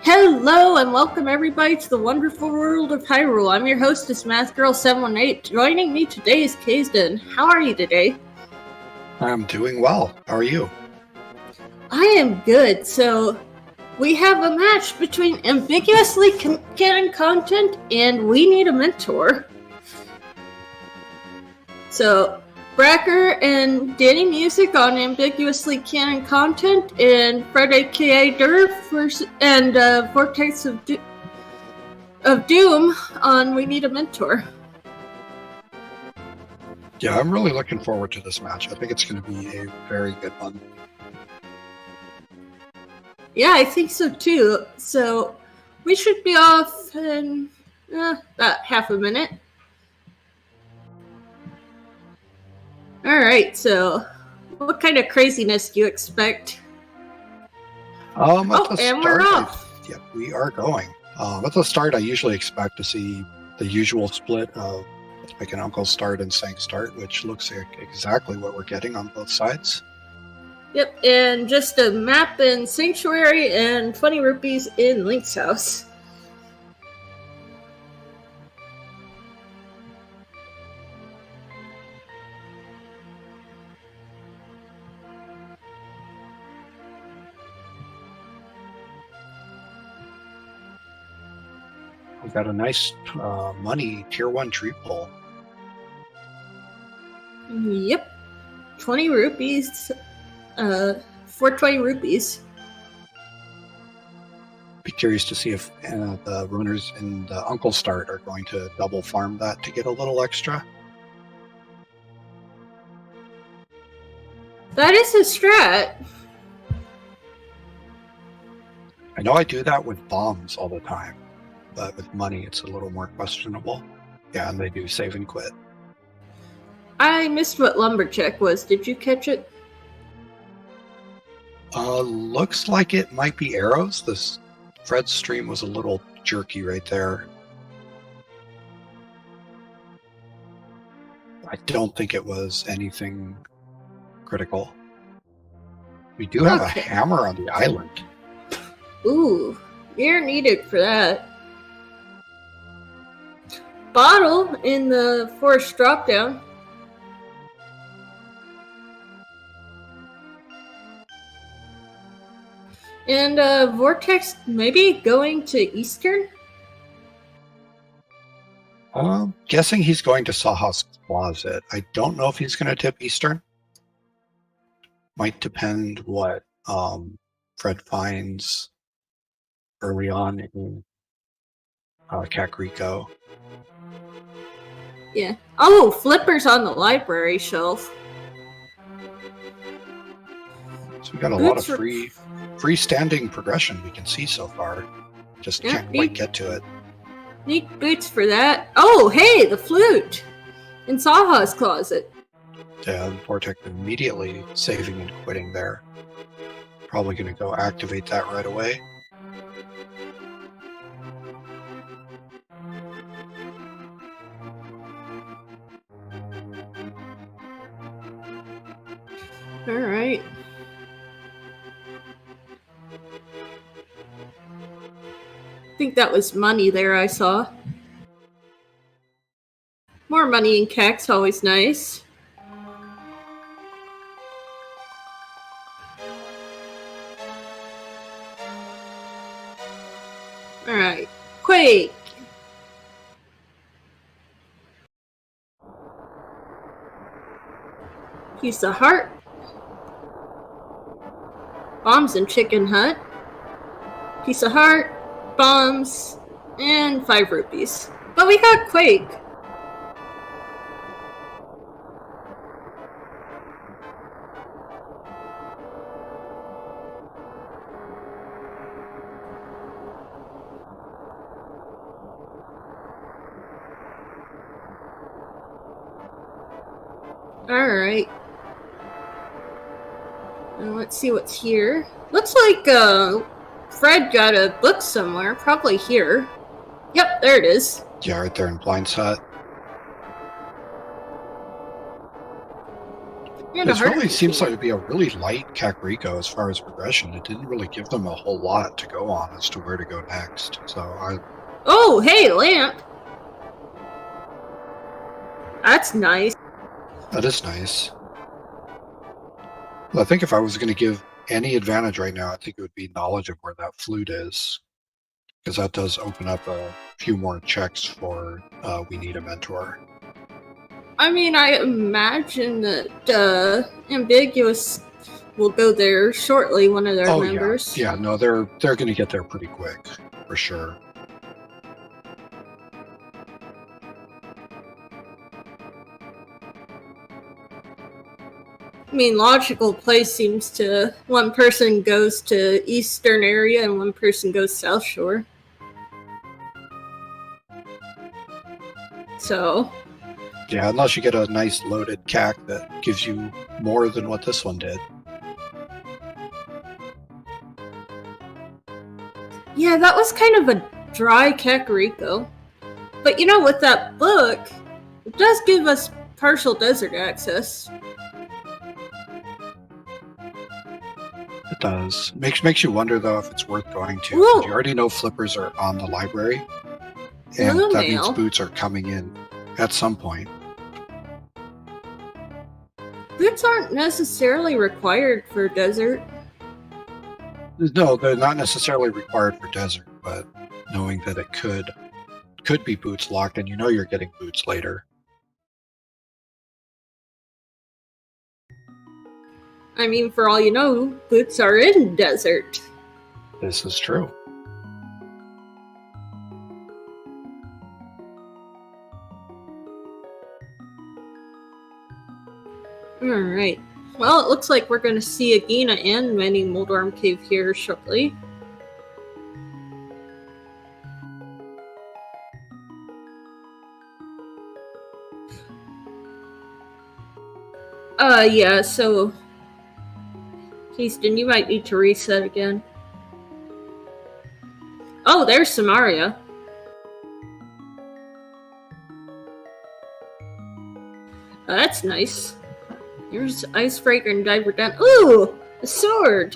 Hello and welcome everybody to the wonderful world of Hyrule. I'm your hostess, MathGirl718. Joining me today is Kaysden. How are you today? I'm doing well. How are you? I am good. So, we have a match between ambiguously canon content and We Need a Mentor. So, Brackhar and dannymusic on ambiguously canon content, and fredAKADerf and vortexofdoom on We Need a Mentor. Yeah, I'm really looking forward to this match. I think it's going to be a very good one. Yeah, I think so too. So we should be off in about half a minute. Alright, so what kind of craziness do you expect? And we're off. Yep, we are going. At the start, I usually expect to see the usual split of like an Uncle Start and Sank Start, which looks like exactly what we're getting on both sides. Yep, and just a map in Sanctuary and 20 rupees in Link's house. We've got a nice money tier 1 tree pull. Yep, 20 rupees. 420 rupees. Be curious to see if the runners in the Uncle Start are going to double farm that to get a little extra. That is a strat. I know I do that with bombs all the time, but with money it's a little more questionable. Yeah, and they do save and quit. I missed what Lumberjack was. Did you catch it? Looks like it might be arrows. This Fred's stream was a little jerky right there. I don't think it was anything critical. We do have a hammer on the island. Ooh, you're needed for that. Bottle in the forest dropdown. And Vortex maybe going to Eastern? Guessing he's going to Sawhawk's Closet. I don't know if he's going to tip Eastern. Might depend what Fred finds early on in Kakariko. Yeah. Oh, Flipper's on the library shelf. So we got a lot of freestanding progression we can see so far. Just can't quite get to it. Neat boots for that. Oh, hey, the flute in Sawhawk's Closet. Yeah, Vortex immediately saving and quitting there. Probably going to go activate that right away. All right. I think that was money there I saw. More money in CAC's always nice. Alright. Quake! Piece of heart. Bombs and Chicken Hut. Piece of heart. Bombs, and 5 rupees. But we got Quake. Alright. Now let's see what's here. Looks like Fred got a book somewhere, probably here. Yep, there it is. Yeah, right there in Blind Set. It really seems like to be a really light Kakariko as far as progression. It didn't really give them a whole lot to go on as to where to go next. So Oh, hey, lamp! That's nice. That is nice. Well, I think if I was going to give any advantage right now, I think it would be knowledge of where that flute is. Because that does open up a few more checks for we need a mentor. I mean, I imagine that Ambiguous will go there shortly, one of their members. Yeah, no, they're going to get there pretty quick, for sure. I mean, logical place seems to one person goes to eastern area and one person goes south shore. So yeah, unless you get a nice loaded CAC that gives you more than what this one did. Yeah, that was kind of a dry Kakariko. But you know, with that book, it does give us partial desert access. It does. Makes you wonder, though, if it's worth going to. Ooh. You already know flippers are on the library, and that means boots are coming in at some point. Boots aren't necessarily required for desert. No, they're not necessarily required for desert, but knowing that it could be boots locked, and you know you're getting boots later. I mean, for all you know, boots are in desert. This is true. Alright. Well, it looks like we're going to see Agina and Many Moldorm Cave here shortly. Yeah, so Keyston, you might need to reset again. Oh, there's Samaria. Oh, that's nice. Here's Icebreaker and Diver down. Ooh! A sword!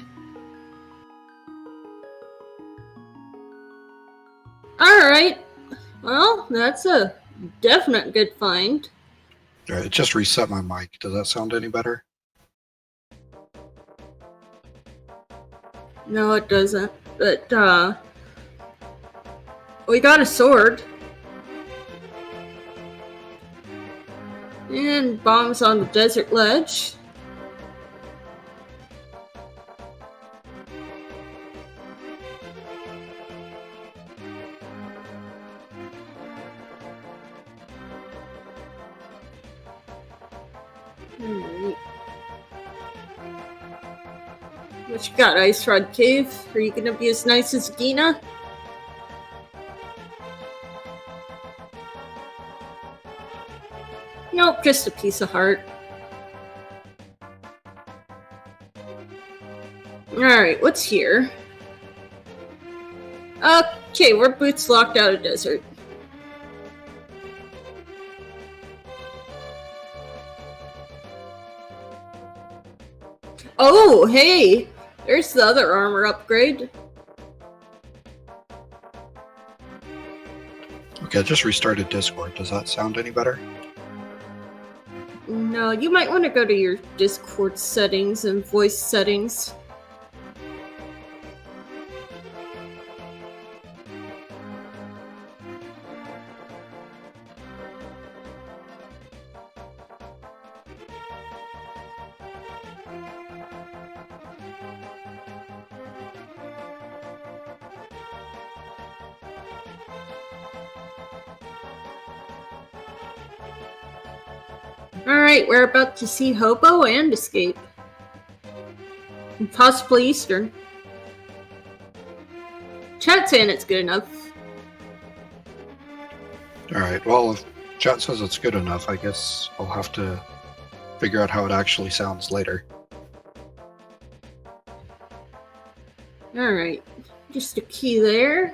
Alright. Well, that's a definite good find. It just reset my mic. Does that sound any better? No, it doesn't. But, we got a sword. And bombs on the desert ledge. What you got, Ice Rod Cave? Are you gonna be as nice as Gina? Nope, just a piece of heart. Alright, what's here? Okay, we're boots locked out of desert. Oh, hey! There's the other armor upgrade. Okay, I just restarted Discord. Does that sound any better? No, you might want to go to your Discord settings and voice settings. Alright, we're about to see Hobo and Escape. And possibly Eastern. Chat saying it's good enough. Alright, well, if chat says it's good enough, I guess I'll have to figure out how it actually sounds later. Alright, just a key there.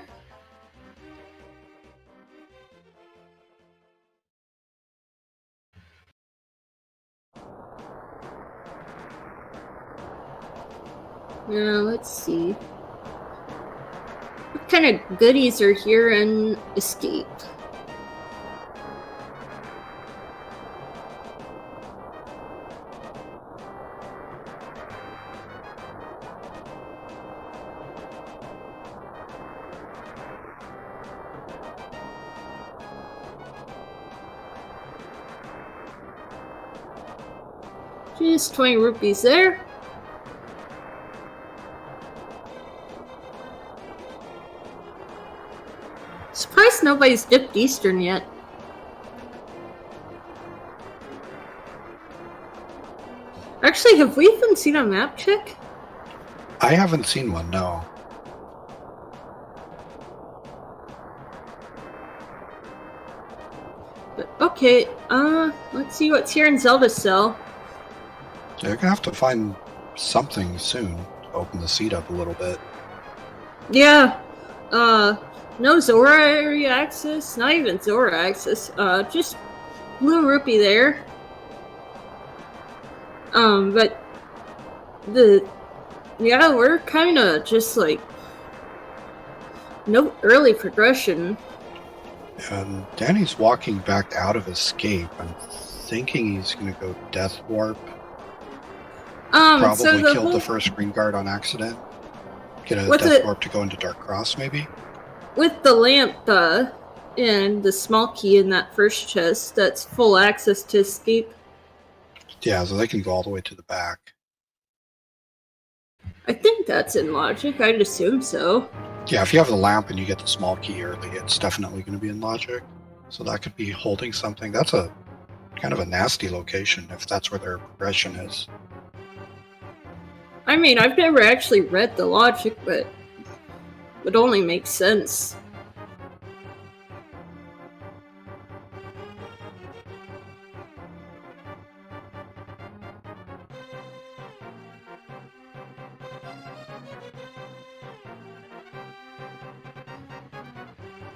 Now, let's see. What kind of goodies are here in Escape? Just 20 rupees there. Surprised nobody's dipped Eastern yet. Actually, have we even seen a map check? I haven't seen one, no. But, okay, let's see what's here in Zelda Cell. You're gonna have to find something soon to open the seat up a little bit. Yeah, no Zora area access, not even Zora access, just blue rupee there. But yeah, we're kinda just like, no early progression. And Danny's walking back out of Escape. I'm thinking he's gonna go Death Warp. Probably so killed the first Green Guard on accident. Get a Death Warp to go into Dark Cross, maybe? With the lamp, and the small key in that first chest, that's full access to Escape. Yeah, so they can go all the way to the back. I think that's in Logic. I'd assume so. Yeah, if you have the lamp and you get the small key early, it's definitely going to be in Logic. So that could be holding something. That's a kind of a nasty location if that's where their progression is. I mean, I've never actually read the Logic, but it only makes sense.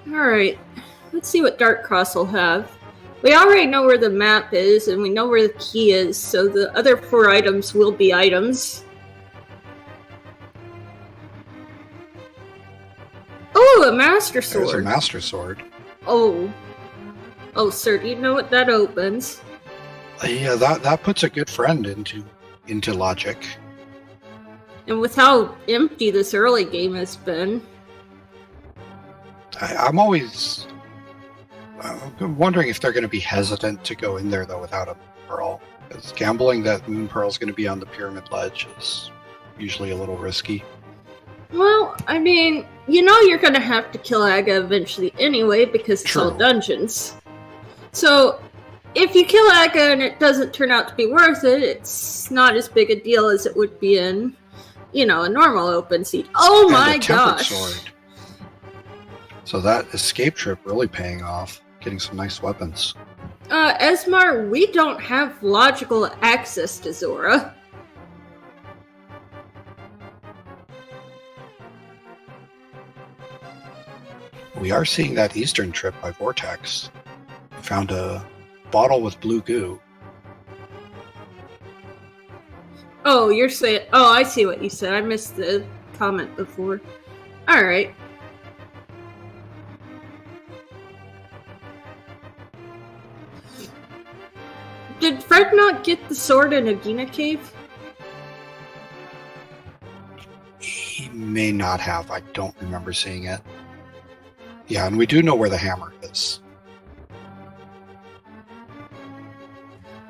Alright, let's see what Dark Cross will have. We already know where the map is, and we know where the key is, so the other 4 items will be items. Oh, a Master Sword! There's a Master Sword. Oh, sir, do you know what that opens? Yeah, that puts a good friend into Logic. And with how empty this early game has been... I'm always wondering if they're going to be hesitant to go in there, though, without a pearl. Because gambling that Moon Pearl is going to be on the Pyramid Ledge is usually a little risky. Well, I mean, you know you're going to have to kill Aga eventually anyway, because it's all dungeons. So, if you kill Aga and it doesn't turn out to be worth it, it's not as big a deal as it would be in, a normal open seat. Oh my gosh! Sword. So that escape trip really paying off, getting some nice weapons. Esmar, we don't have logical access to Zora. We are seeing that Eastern trip by Vortex. We found a bottle with blue goo. Oh, you're saying... Oh, I see what you said. I missed the comment before. Alright. Did Fred not get the sword in Agina Cave? He may not have. I don't remember seeing it. Yeah, and we do know where the hammer is.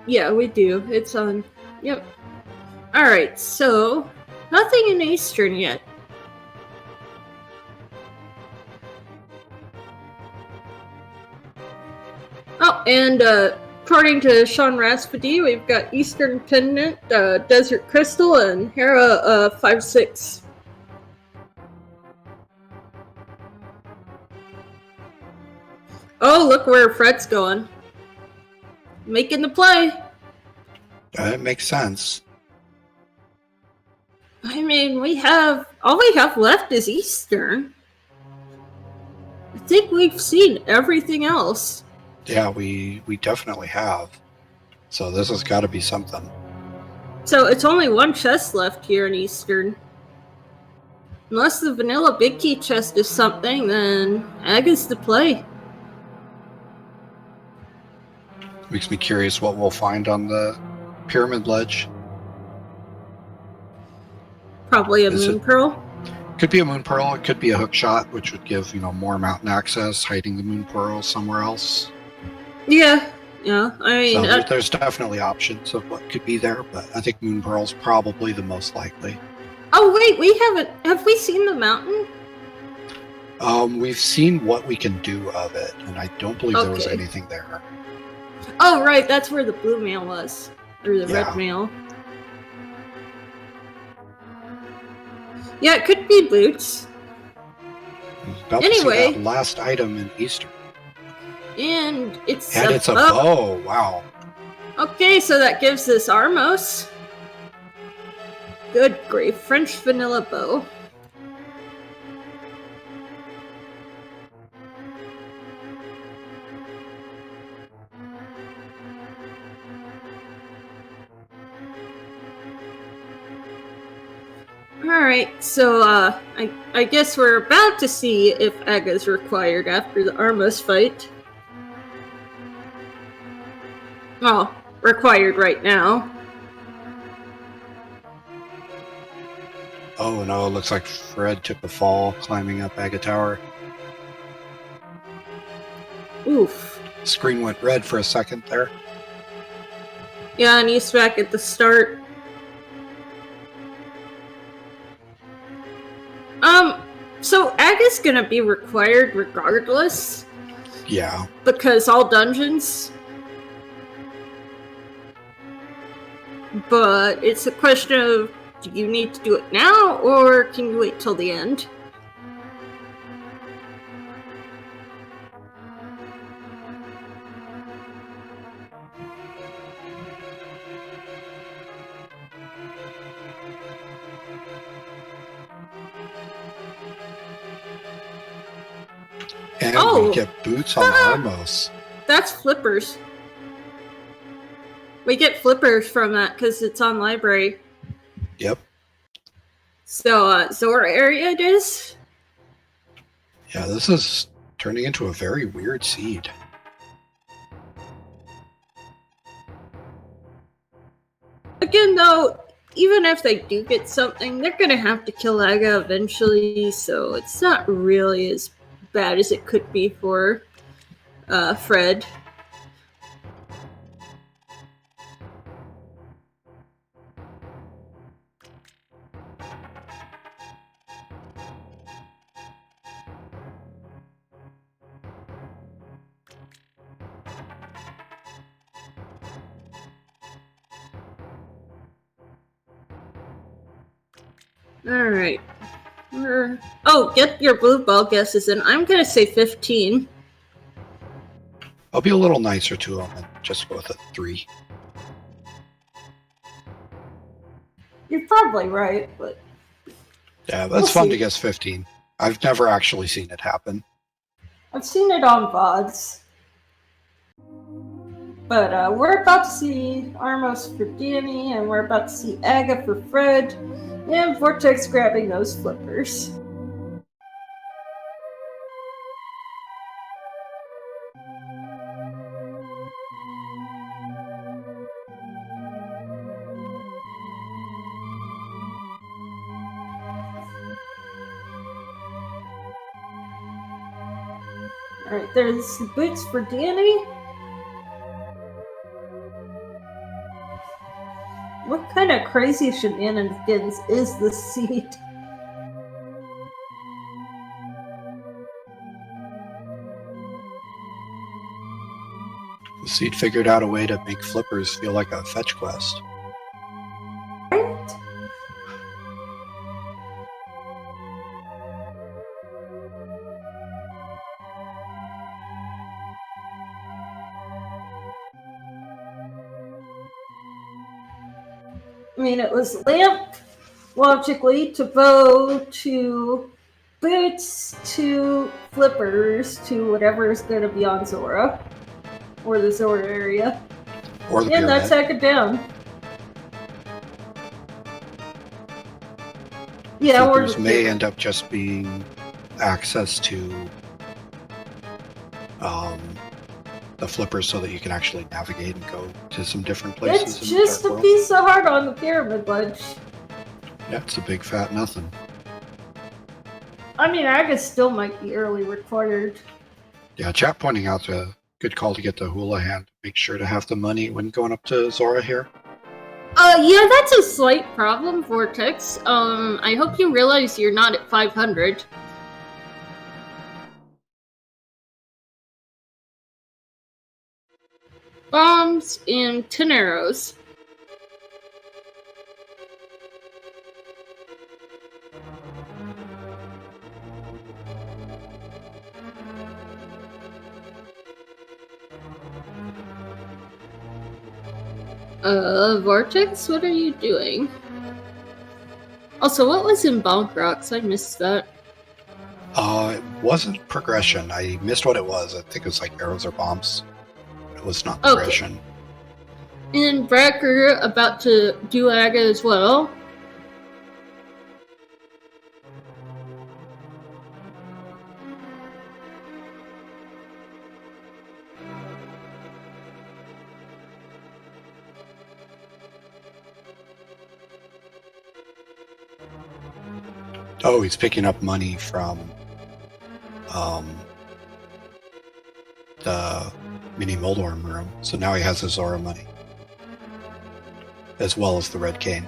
Yeah, we do. It's on... Yep. Alright, so... Nothing in Eastern yet. Oh, and, according to Sean Raspady, we've got Eastern Pendant, Desert Crystal, and Hera 5-6. Oh, look where Fred's going. Making the play. It makes sense. I mean, all we have left is Eastern. I think we've seen everything else. Yeah, we definitely have. So this has got to be something. So it's only one chest left here in Eastern. Unless the vanilla big key chest is something, then Aga's the play. Makes me curious what we'll find on the pyramid ledge. Probably a moon pearl. Could be a moon pearl. It could be a hook shot, which would give more mountain access, hiding the moon pearl somewhere else. Yeah. I mean, so there's definitely options of what could be there, but I think moon pearl's probably the most likely. Oh wait, we haven't. Have we seen the mountain? We've seen what we can do of it, and I don't believe there was anything there. Oh right, that's where the blue mail was, or the red mail. Yeah, it could be boots. Anyway, that last item in Easter. And it's a bow. Wow. Okay, so that gives us Armos. Good grief, French vanilla bow. Alright, so I guess we're about to see if Aga's required after the Armos fight. Well, required right now. Oh no, it looks like Fred took a fall climbing up Aga Tower. Oof. Screen went red for a second there. Yeah, and he's back at the start. So Aga's gonna be required regardless. Yeah. Because all dungeons. But it's a question of, do you need to do it now, or can you wait till the end? And we get boots on Armos. That's flippers. We get flippers from that because it's on library. Yep. So, Zora area it is? Yeah, this is turning into a very weird seed. Again, though, even if they do get something, they're gonna have to kill Aga eventually, so it's not really as bad as it could be for Fred. Alright. Oh, get your blue ball guesses in. I'm gonna say 15. I'll be a little nicer to him and just go with a 3. You're probably right, but... Yeah, that's fun to guess 15. I've never actually seen it happen. I've seen it on VODs. But we're about to see Armos for Danny, and we're about to see Aga for Fred, and Vortex grabbing those flippers. Alright, there's the boots for Danny. What kind of crazy shenanigans is this seed? The seed figured out a way to make flippers feel like a fetch quest. Right? I mean, it was lamp, logically, to bow, to boots, to flippers, to whatever is going to be on Zora. Or the Zora area. Or the pyramid. That's Aga down. Yeah, Flippers may end up just being access to the flippers so that you can actually navigate and go to some different places. It's just a piece of heart on the pyramid ledge. Yeah, it's a big fat nothing. I mean, Aga still might be early required. Yeah, chat pointing out a good call to get the hula hand. Make sure to have the money when going up to Zora here. Yeah, that's a slight problem, Vortex. I hope you realize you're not at 500. Bombs and 10 arrows. Vortex, what are you doing? Also, what was in Bonk Rocks? I missed that. It wasn't progression. I missed what it was. I think it was like arrows or bombs. It was not progression. Okay. And Brackhar about to do Aga as well. Oh, he's picking up money from the mini Moldorm room. So now he has his Zora money. As well as the red cane.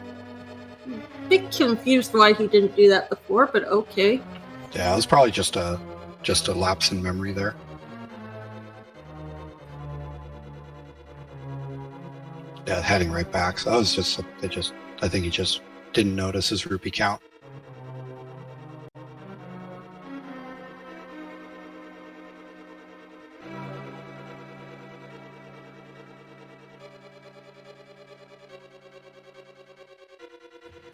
Bit confused why he didn't do that before, but okay. Yeah, it was probably just a lapse in memory there. Yeah, heading right back. So that was I think he just didn't notice his rupee count.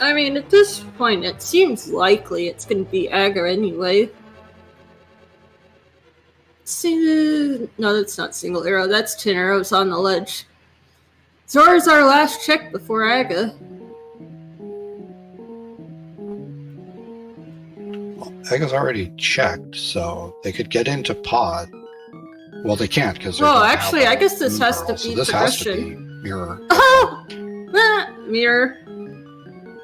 I mean, at this point, it seems likely it's going to be Aga anyway. No, that's not single arrow. That's 10 arrows on the ledge. Zora's our last check before Aga. Well, Aga's already checked, so they could get into pod. Well, they can't because. Well, actually, I guess this has to be this progression. Has to be mirror. Oh, mirror.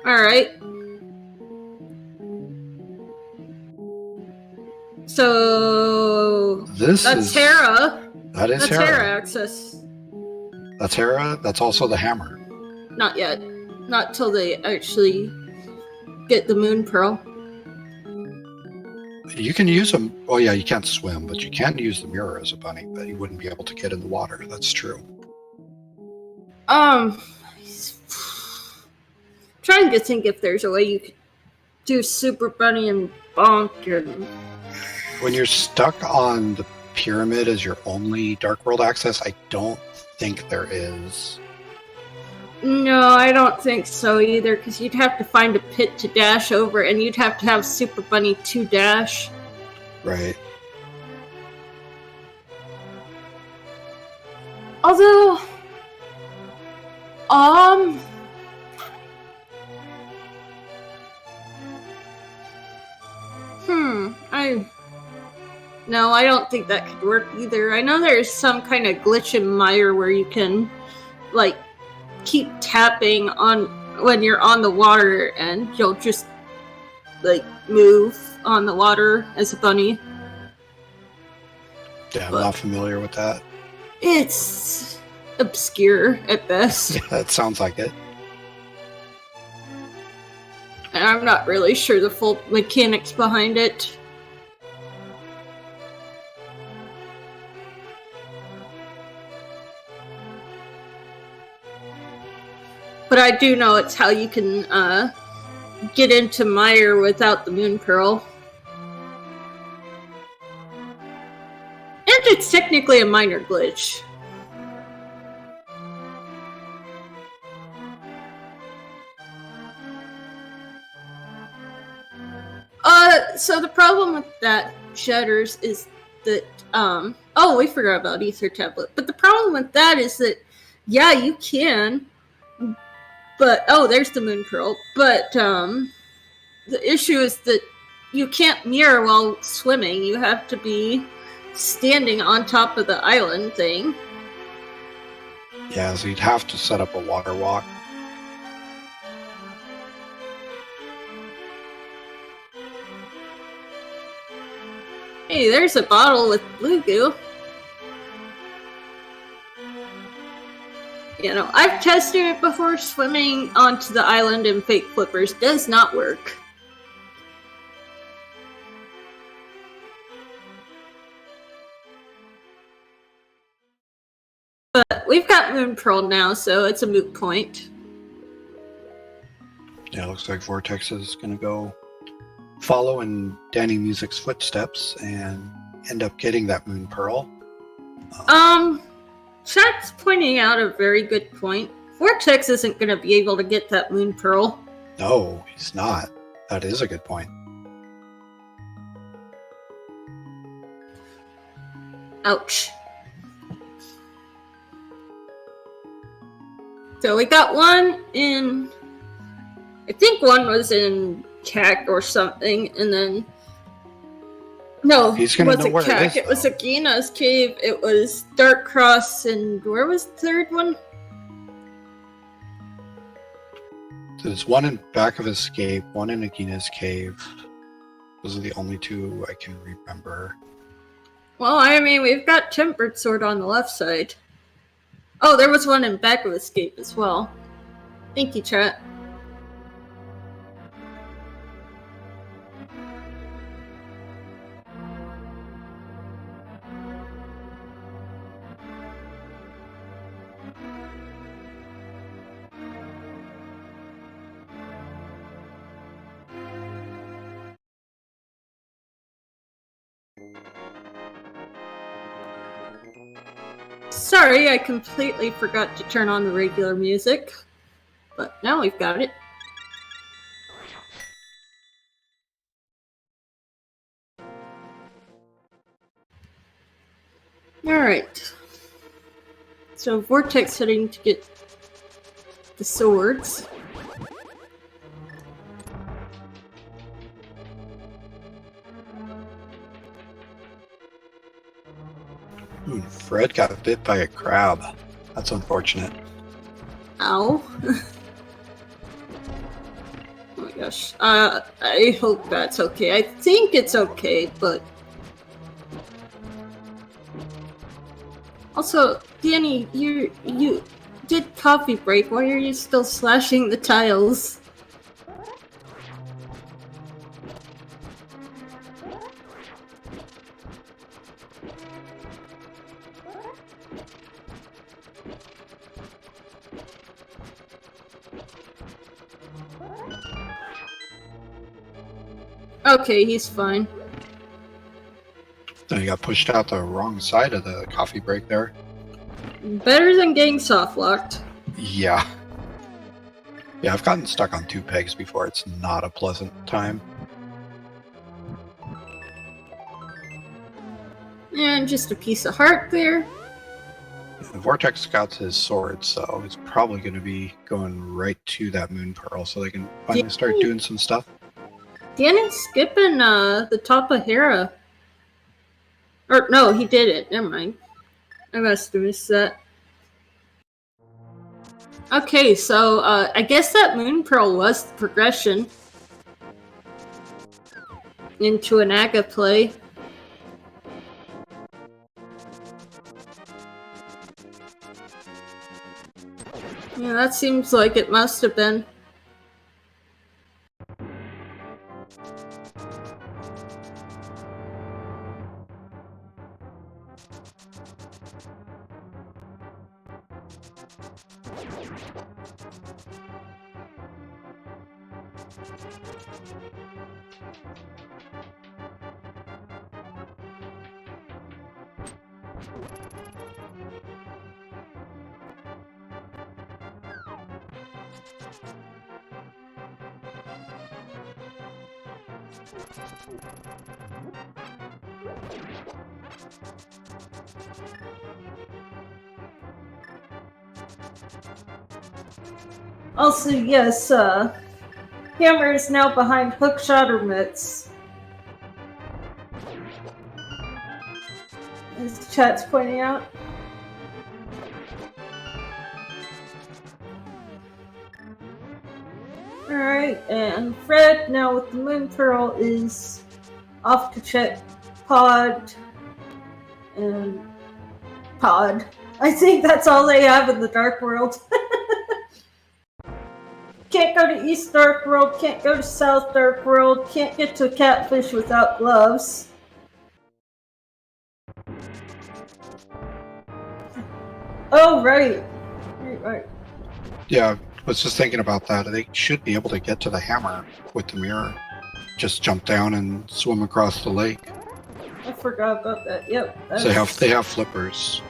All right. So that's Hera. That's Hera access. That's Hera. That's also the hammer. Not yet. Not till they actually get the moon pearl. You can use them. Oh yeah, you can't swim, but you can use the mirror as a bunny. But you wouldn't be able to get in the water. That's true. Trying to think if there's a way you could do Super Bunny and Bonk and... When you're stuck on the pyramid as your only Dark World access, I don't think there is. No, I don't think so either, because you'd have to find a pit to dash over, and you'd have to have Super Bunny to dash. Right. Although... No, I don't think that could work either. I know there's some kind of glitch in Mire where you can, like, keep tapping on when you're on the water and you'll just, like, move on the water as a bunny. Yeah, I'm not familiar with that. It's obscure at best. Yeah, that sounds like it. And I'm not really sure the full mechanics behind it. But I do know it's how you can get into Mire without the moon pearl. And it's technically a minor glitch. So the problem with that, Shutters, is that, oh, we forgot about Ether Tablet. But the problem with that is that, yeah, you can, but, oh, there's the moon pearl. But, the issue is that you can't mirror while swimming. You have to be standing on top of the island thing. Yeah, so you'd have to set up a water walk. Hey, there's a bottle with blue goo. You know, I've tested it before. Swimming onto the island in fake flippers does not work. But we've got Moon Pearl now, so it's a moot point. Yeah, it looks like Vortex is going to go follow in Danny Music's footsteps and end up getting that Moon Pearl. Chat's pointing out a very good point. Vortex isn't going to be able to get that Moon Pearl. No, he's not. That is a good point. Ouch. So we got one in... I think one was in Kak or something, and then... No, He's it gonna wasn't know where Kak. it is, It was though. Agina's cave. It was Dark Cross, and where was the third one? There's one in back of Escape, one in Agina's cave. Those are the only two I can remember. Well, I mean, we've got Tempered Sword on the left side. Oh, there was one in back of Escape as well. Thank you, chat. Sorry, I completely forgot to turn on the regular music. But now we've got it. Alright. So Vortex heading to get the swords. Ooh, Fred got bit by a crab. That's unfortunate. Ow. Oh my gosh. I hope that's okay. I think it's okay, but... Also, Danny, you did coffee break. Why are you still slashing the tiles? Okay, he's fine. So you got pushed out the wrong side of the coffee break there. Better than getting soft locked. Yeah. Yeah, I've gotten stuck on 2 pegs before. It's not a pleasant time. And just a piece of heart there. The Vortex got his sword, so it's probably going to be going right to that Moon Pearl so they can finally start doing some stuff. Danny's skipping the top of Hera. Or, no, he did it. Never mind. I must have missed that. Okay, so I guess that Moon Pearl was the progression into an Aga play. Yeah, that seems like it must have been. Also, yes, hammer is now behind hookshot or mitts. As the chat's pointing out. Alright, and Fred, now with the Moon Pearl, is off to check Pod and Pod. I think that's all they have in the Dark World. Can't go to East Dark World, can't go to South Dark World, can't get to a catfish without gloves. Oh, right. Right. Yeah, I was just thinking about that. They should be able to get to the hammer with the mirror. Just jump down and swim across the lake. I forgot about that. Yep. So they have flippers.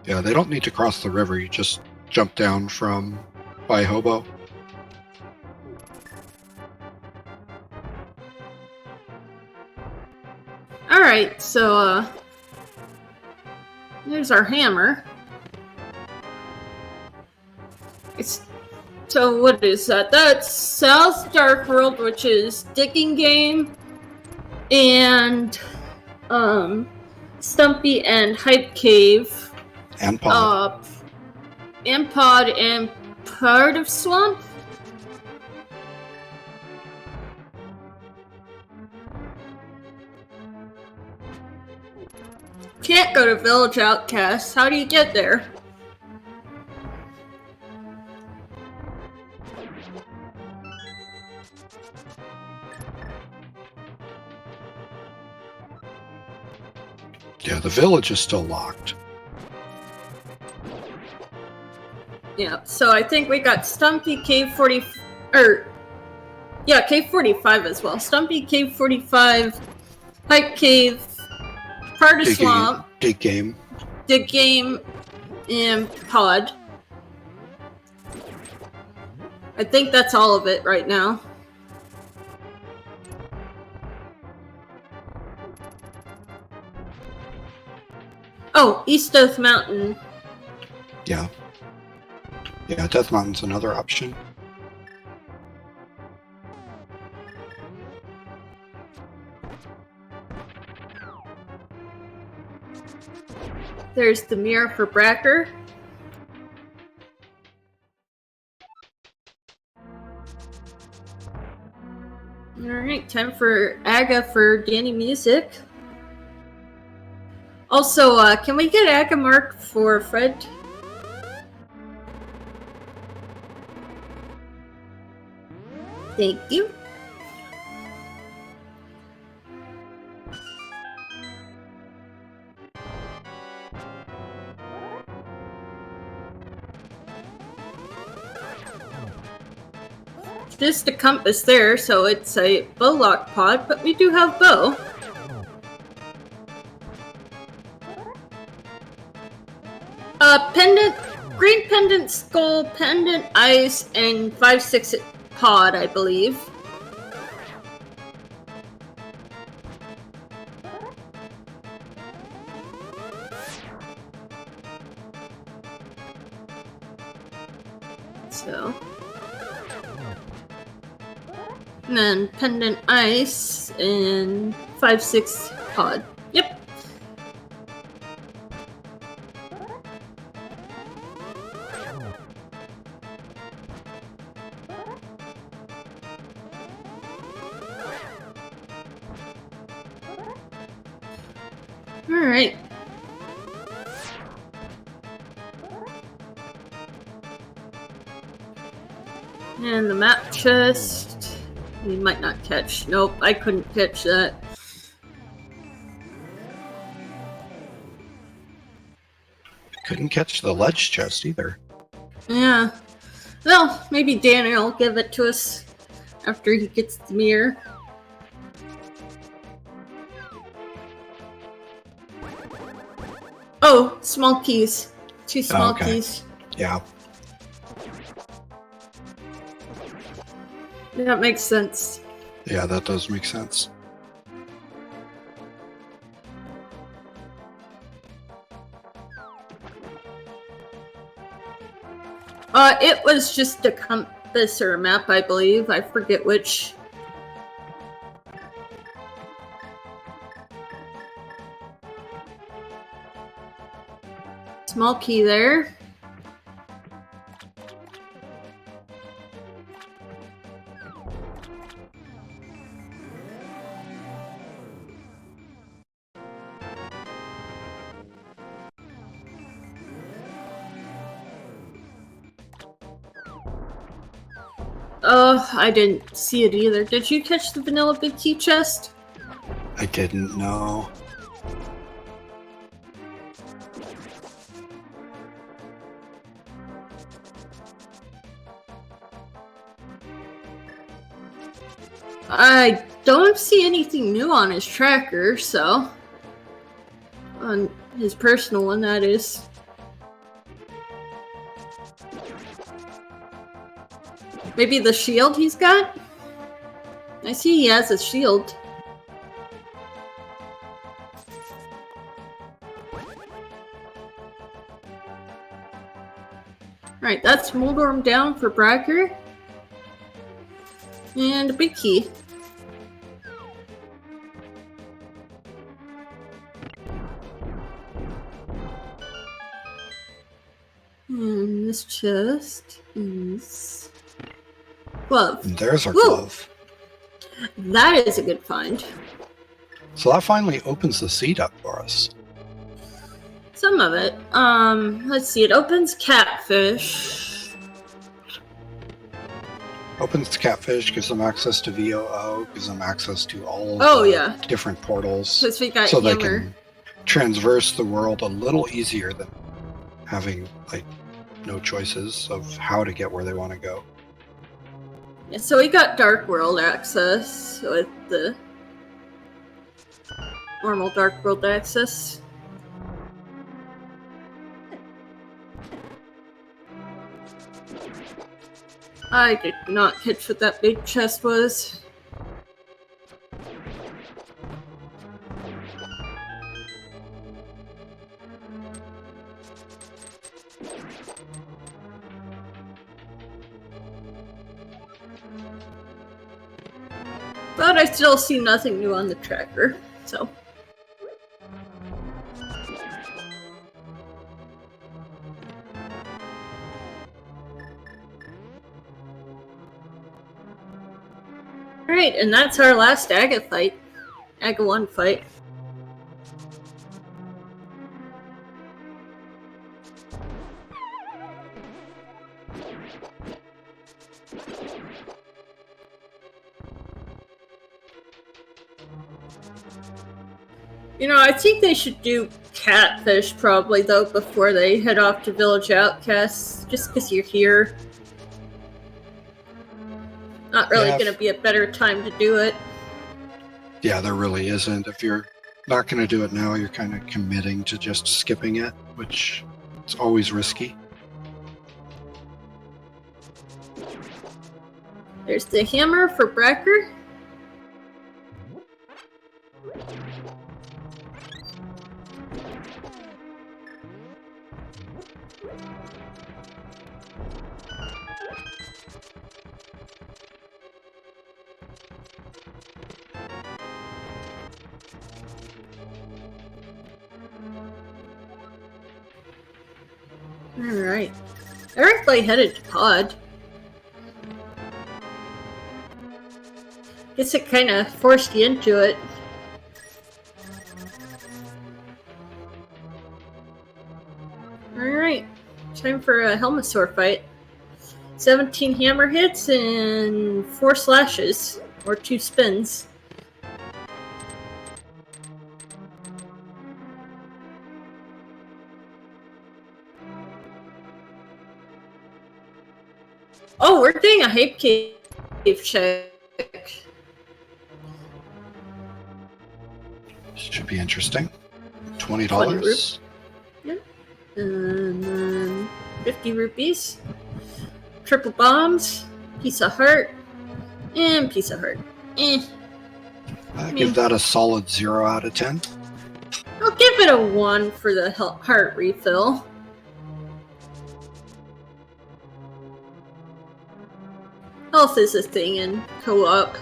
Yeah, they don't need to cross the river. You just jump down from by Hobo. Alright, so there's our hammer. So what is that? That's South Dark World, which is Digging Game and Stumpy and Hype Cave. And Pod. And Pod and part of Swamp. Can't go to Village Outcast. How do you get there? Yeah, the village is still locked. Yeah, so I think we got Stumpy, Cave 40, Cave 45 as well. Stumpy, Cave 45, Hype Cave, part of Swamp, Dig Game, and Pod. I think that's all of it right now. Oh, East Death Mountain. Yeah. Yeah, Death Mountain's another option. There's the mirror for Brackhar. Alright, time for Aga for Danny Music. Also, can we get Aga marked for Fred? Thank you. Just a compass there, so it's a bow lock pod, but we do have bow. Pendant, green pendant skull, pendant ice, and 5/6 pod, I believe. So. And then pendant ice and 5/6 pod. Yep. All right. And the map chest. We might not catch. Nope, I couldn't catch that. Couldn't catch the ledge chest either. Yeah. Well, maybe Danny will give it to us after he gets the mirror. Oh, small keys. 2 small keys. Yeah. That makes sense. Yeah, that does make sense. It was just a this or a map, I believe. I forget which. Small key there. Oh, I didn't see it either. Did you catch the vanilla big key chest? I didn't know. I don't see anything new on his tracker, so... On his personal one, that is. Maybe the shield he's got? I see he has a shield. Alright, that's Moldorm down for Brackhar. And a big key. And this chest is... glove. And there's our Woo! glove. That is a good find. So that finally opens the seat up for us. Some of it. Let's see. It opens catfish. Opens the catfish, gives them access to VOO, gives them access to all Oh, the yeah. different portals. Because we got So they hammer. can transverse the world a little easier than having, like, no choices of how to get where they want to go. Yeah, so we got Dark World access with the normal Dark World access. I did not catch what that big chest was. But I still see nothing new on the tracker, so. Alright, and that's our last Aga fight. Aga 1 fight. You know, I think they should do catfish probably, though, before they head off to Village Outcasts, just because you're here. Not really Yeah. going to be a better time to do it. Yeah, there really isn't. If you're not going to do it now, you're kind of committing to just skipping it, which is always risky. There's the hammer for Brackhar. Alright. Directly headed to Pod. Guess it kind of forced you into it. Alright. Time for a Helmasaur fight. 17 hammer hits and 4 slashes. Or 2 spins. Oh, we're doing a hype cave check. Should be interesting. $20. Yep. And then 50 rupees. Triple bombs. Piece of heart. And piece of heart. I give that a solid 0 out of 10. I'll give it a 1 for the heart refill. Health is a thing in co-op.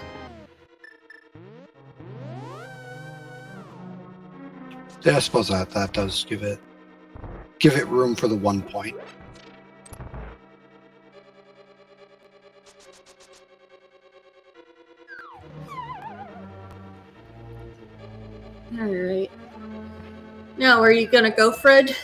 Yeah, I suppose that does give it room for the 1 point. Alright. Now, where are you gonna go, Fred?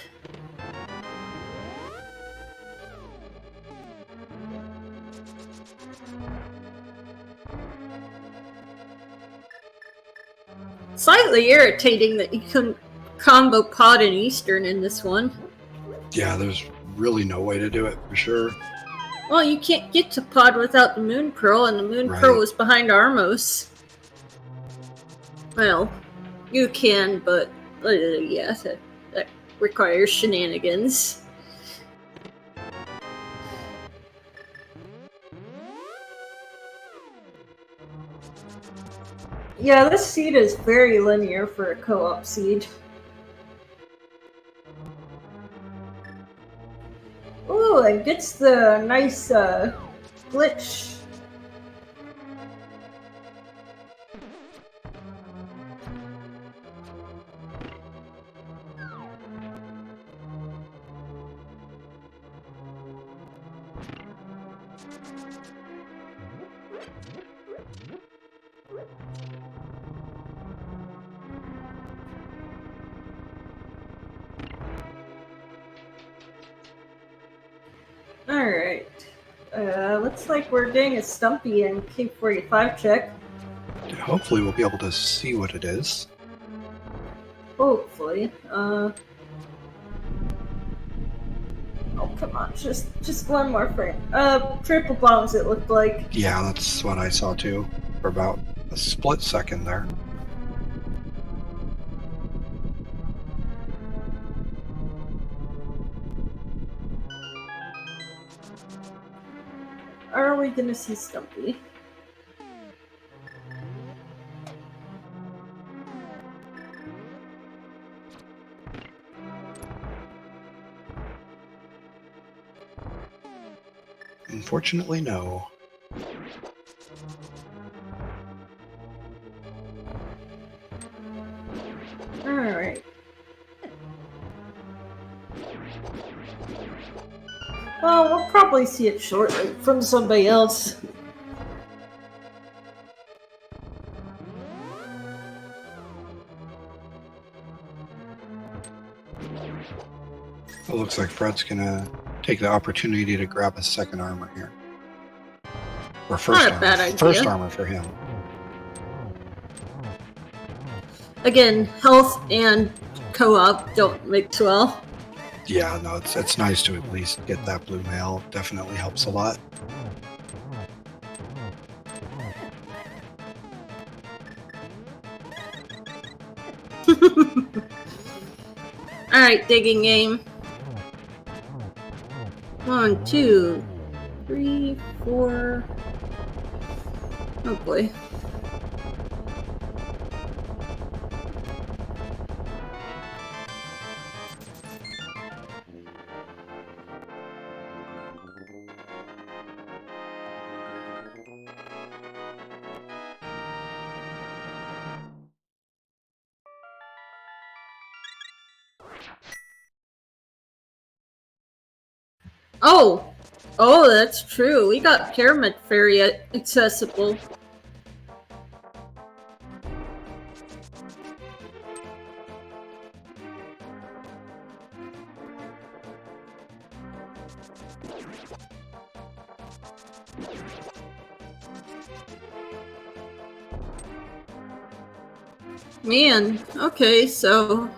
Slightly irritating that you couldn't combo pod and Eastern in this one. Yeah, there's really no way to do it for sure. Well, you can't get to pod without the Moon Pearl, and the Moon Pearl was behind Armos. Well, you can, but yeah, that requires shenanigans. Yeah, this seed is very linear for a co-op seed. Ooh, it gets the nice glitch. Alright. Looks like we're getting a Stumpy and K45 check. Hopefully we'll be able to see what it is. Hopefully. Oh, come on. Just one more frame. Triple bombs, it looked like. Yeah, that's what I saw too. For about a split second there. Are we gonna see Stumpy? Unfortunately, no. Alright. Well, we'll probably see it shortly from somebody else. It looks like Fred's gonna take the opportunity to grab a second armor here. Or first Not a armor. bad idea. First armor for him. Again, health and co-op don't mix well. Yeah, no, it's nice to at least get that blue mail. Definitely helps a lot. Alright, digging game. 1, 2, 3, 4. Oh boy. Oh, that's true. We got Pyramid Fairy accessible. Man, okay, so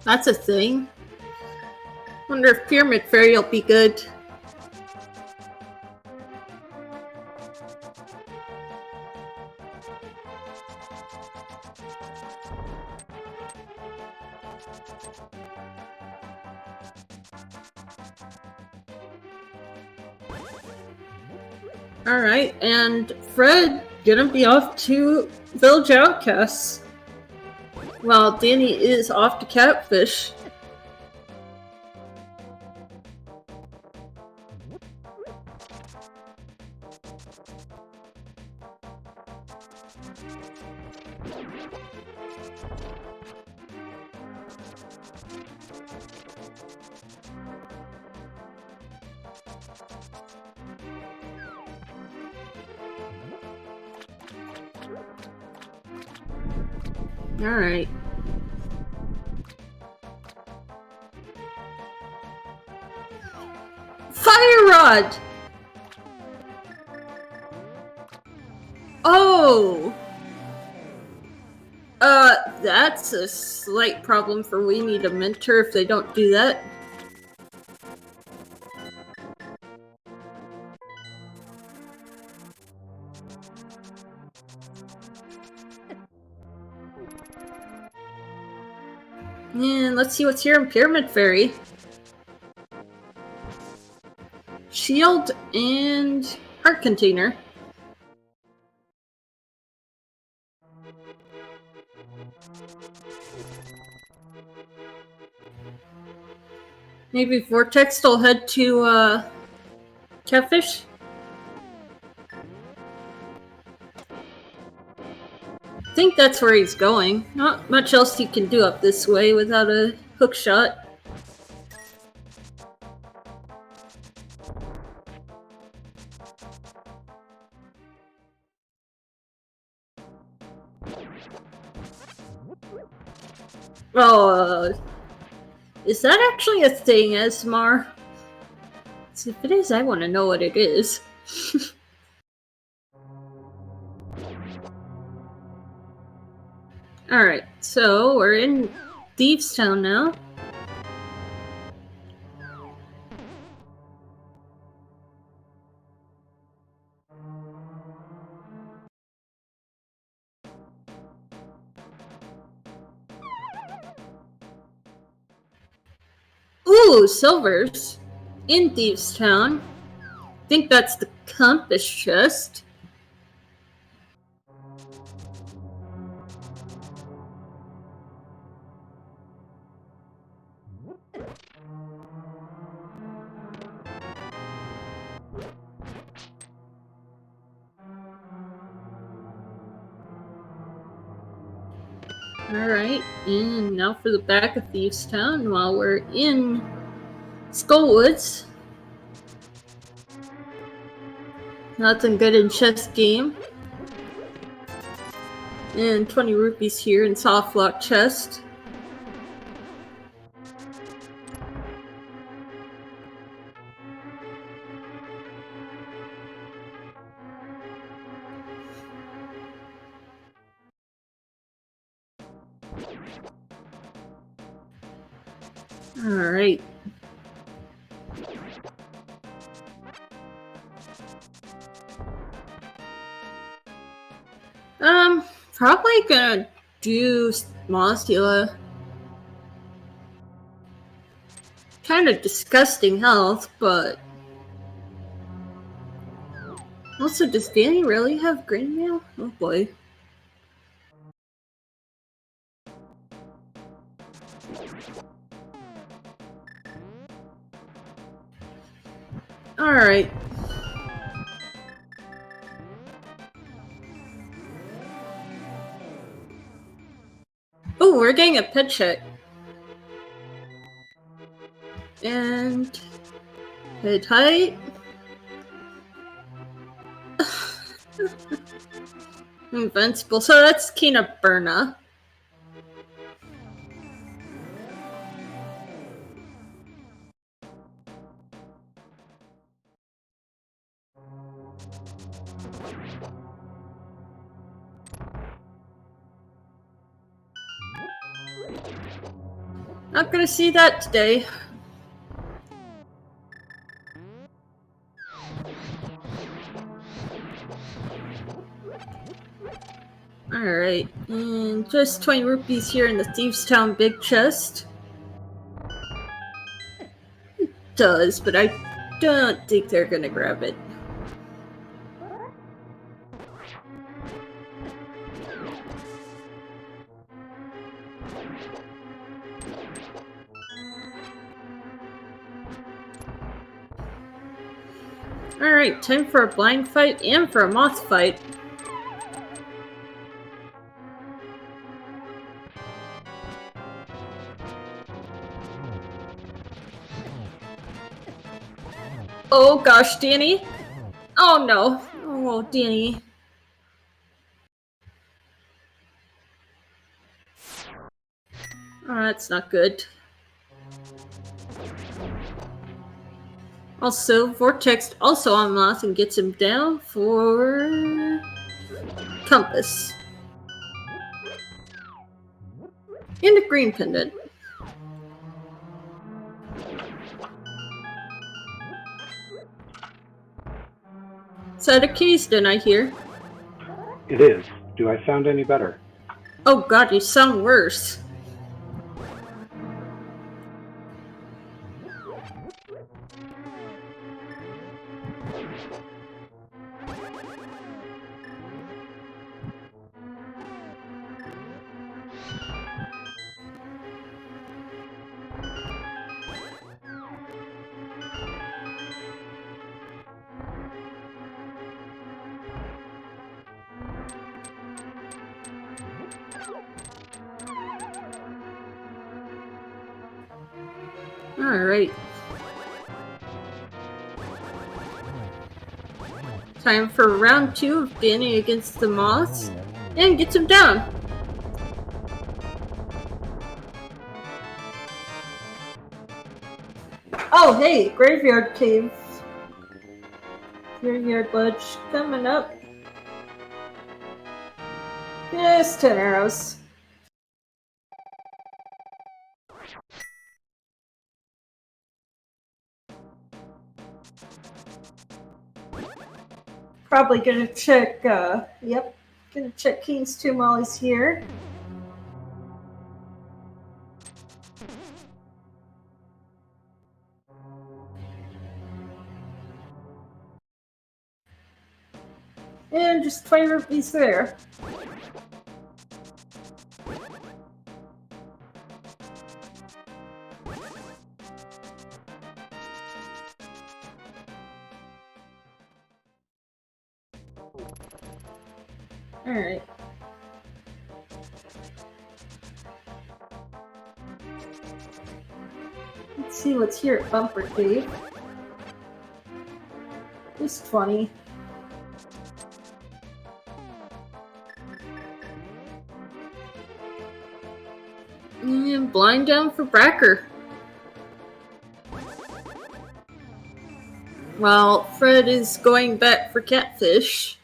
that's a thing. Wonder if Pyramid Fairy will be good. Alright, and Fred gonna be off to Village Outcasts. While Danny is off to Catfish. Alright. Fire rod! Oh! That's a slight problem for We Need a Mentor if they don't do that. And let's see what's here in Pyramid Fairy. Shield and heart container. Maybe Vortex will head to Catfish. I think that's where he's going. Not much else you can do up this way without a hook shot. Oh, is that actually a thing, Esmar? If it is, I want to know what it is. Alright, so we're in Thieves Town now. Ooh, silvers in Thieves Town. I think that's the compass chest. Alright, and now for the back of Thieves Town while we're in Skullwoods. Nothing good in chess game. And 20 rupees here in soft lock chest. Alright. Probably gonna do Mothula. Kind of disgusting health, but... Also, does Danny really have green mail? Oh boy. Alright. Oh, we're getting a pet check. And... head height. Invincible. So that's Kina Burna. Not gonna see that today. Alright, and just 20 rupees here in the Thieves Town big chest. It does, but I don't think they're gonna grab it. Alright, time for a blind fight and for a moth fight. Oh gosh, Danny. Oh no. Oh, Danny. Oh, that's not good. Also, Vortex also on Moth and gets him down for Compass. And a green pendant. Set of keys, didn't I hear? It is. Do I sound any better? Oh god, you sound worse. Alright. Time for round 2 of Danny against the Moths. And gets him down. Oh, hey, Graveyard Cave. Graveyard Ledge coming up. Just 10 arrows. Probably gonna check, yep. Gonna check Keen's tomb while he's here. And just 20 rupees there. Alright. Let's see what's here at Bumper Cave. Just 20. And blind down for Brackhar. Well, Fred is going back for Catfish.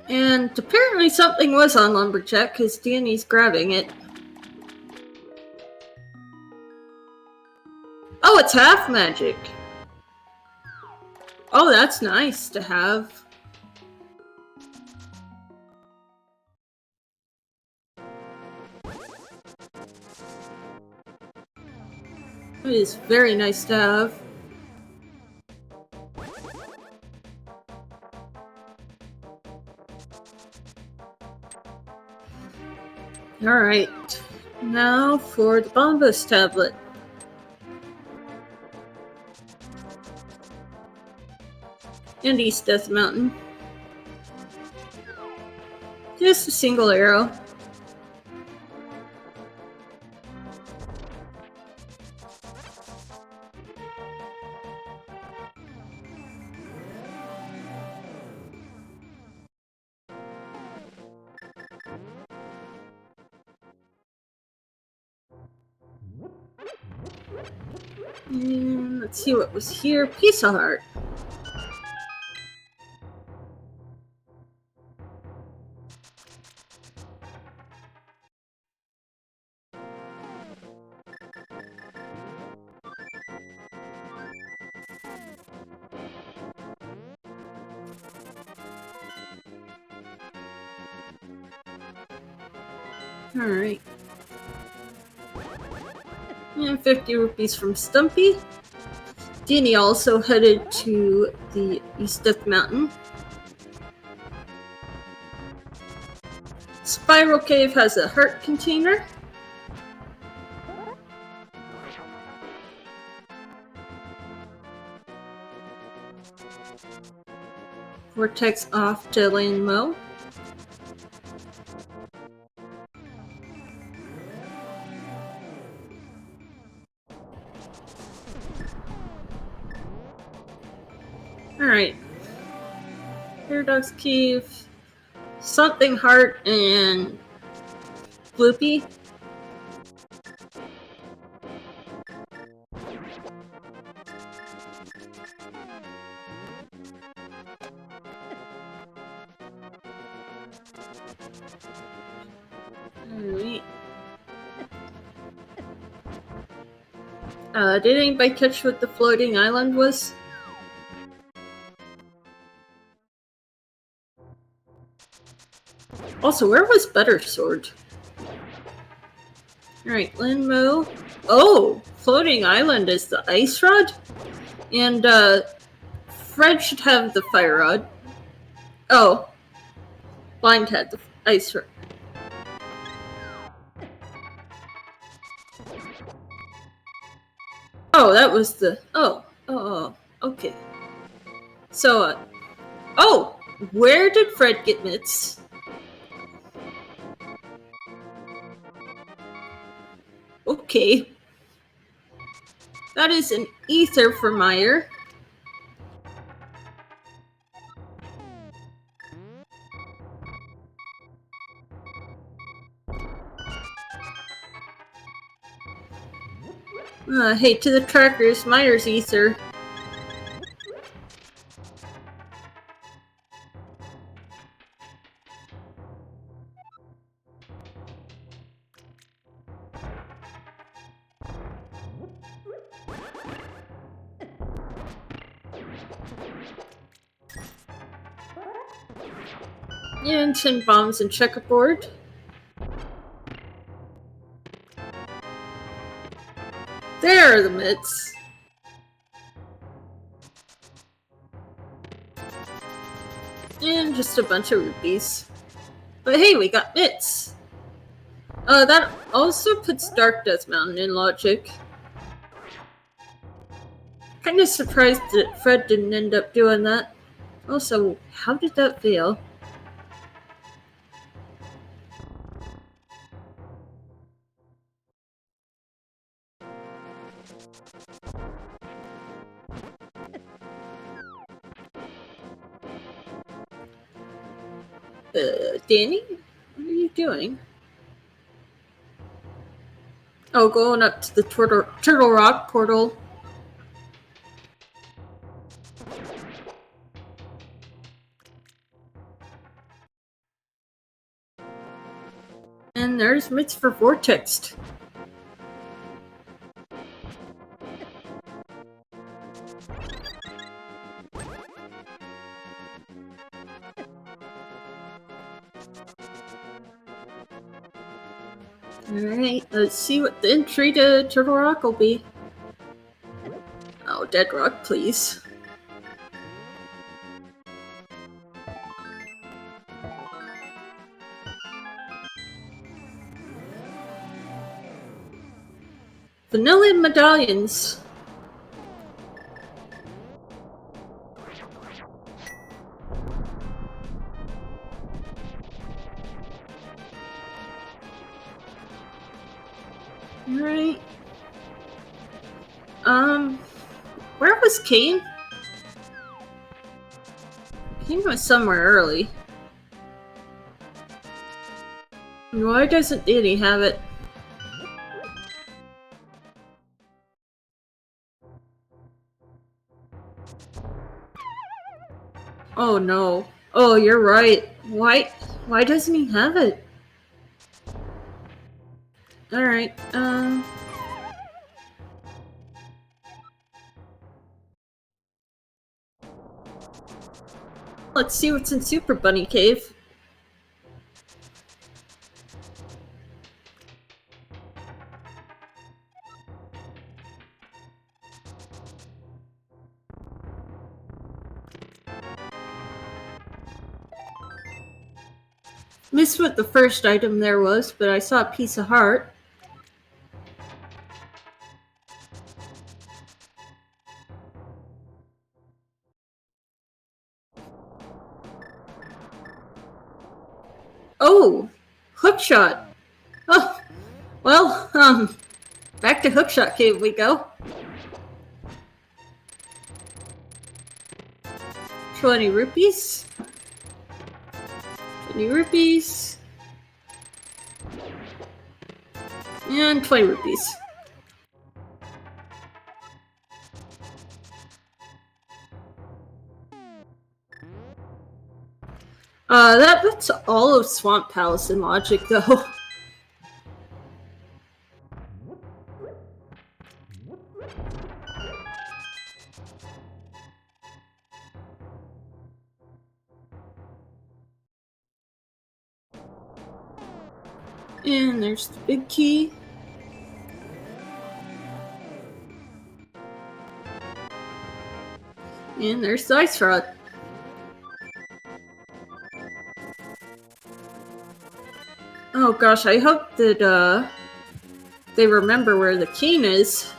And apparently something was on Lumberjack because Danny's grabbing it. Oh, it's half magic. Oh, that's nice to have. It is very nice to have. Alright, now for the Bombus tablet. And East Death Mountain. Just a single arrow. And let's see what was here. Piece of Heart. Alright. And 50 rupees from Stumpy. Danny also headed to the East Death Mountain. Spiral Cave has a heart container. Vortex off to Lane Mo. Underdog's Cave, Something Heart, and Bloopy. Alright. Did anybody catch what the floating island was? Also, where was Buttersword? Alright, Linmo. Oh! Floating island is the ice rod? And, Fred should have the fire rod. Oh. Blind had the ice rod. Oh, that was the... Oh, okay. So, oh! Where did Fred get mitts? Okay. That is an ether for Meyer. Hey, to the trackers, Meyer's ether. And 10 bombs and checkerboard. There are the mitts. And just a bunch of rupees. But hey, we got mitts. That also puts Dark Death Mountain in logic. Kinda surprised that Fred didn't end up doing that. Also, how did that fail? Danny? What are you doing? Oh, going up to the Turtle Rock portal. And there's mitts for Vortex. Alright, let's see what the entry to Turtle Rock will be. Oh, Dead Rock, please. Vanilla medallions. Alright. Where was Kane? Kane was somewhere early. Why doesn't Danny have it? Oh no. Oh, you're right. Why doesn't he have it? Alright, let's see what's in Super Bunny Cave. Missed what the first item there was, but I saw a piece of heart. Oh! Hookshot! Oh! Well, back to Hookshot Cave we go. 20 rupees. 20 rupees. And 20 rupees. That's all of Swamp Palace in Logic, though. And there's the big key. And there's the ice rod. Oh gosh, I hope that they remember where the king is.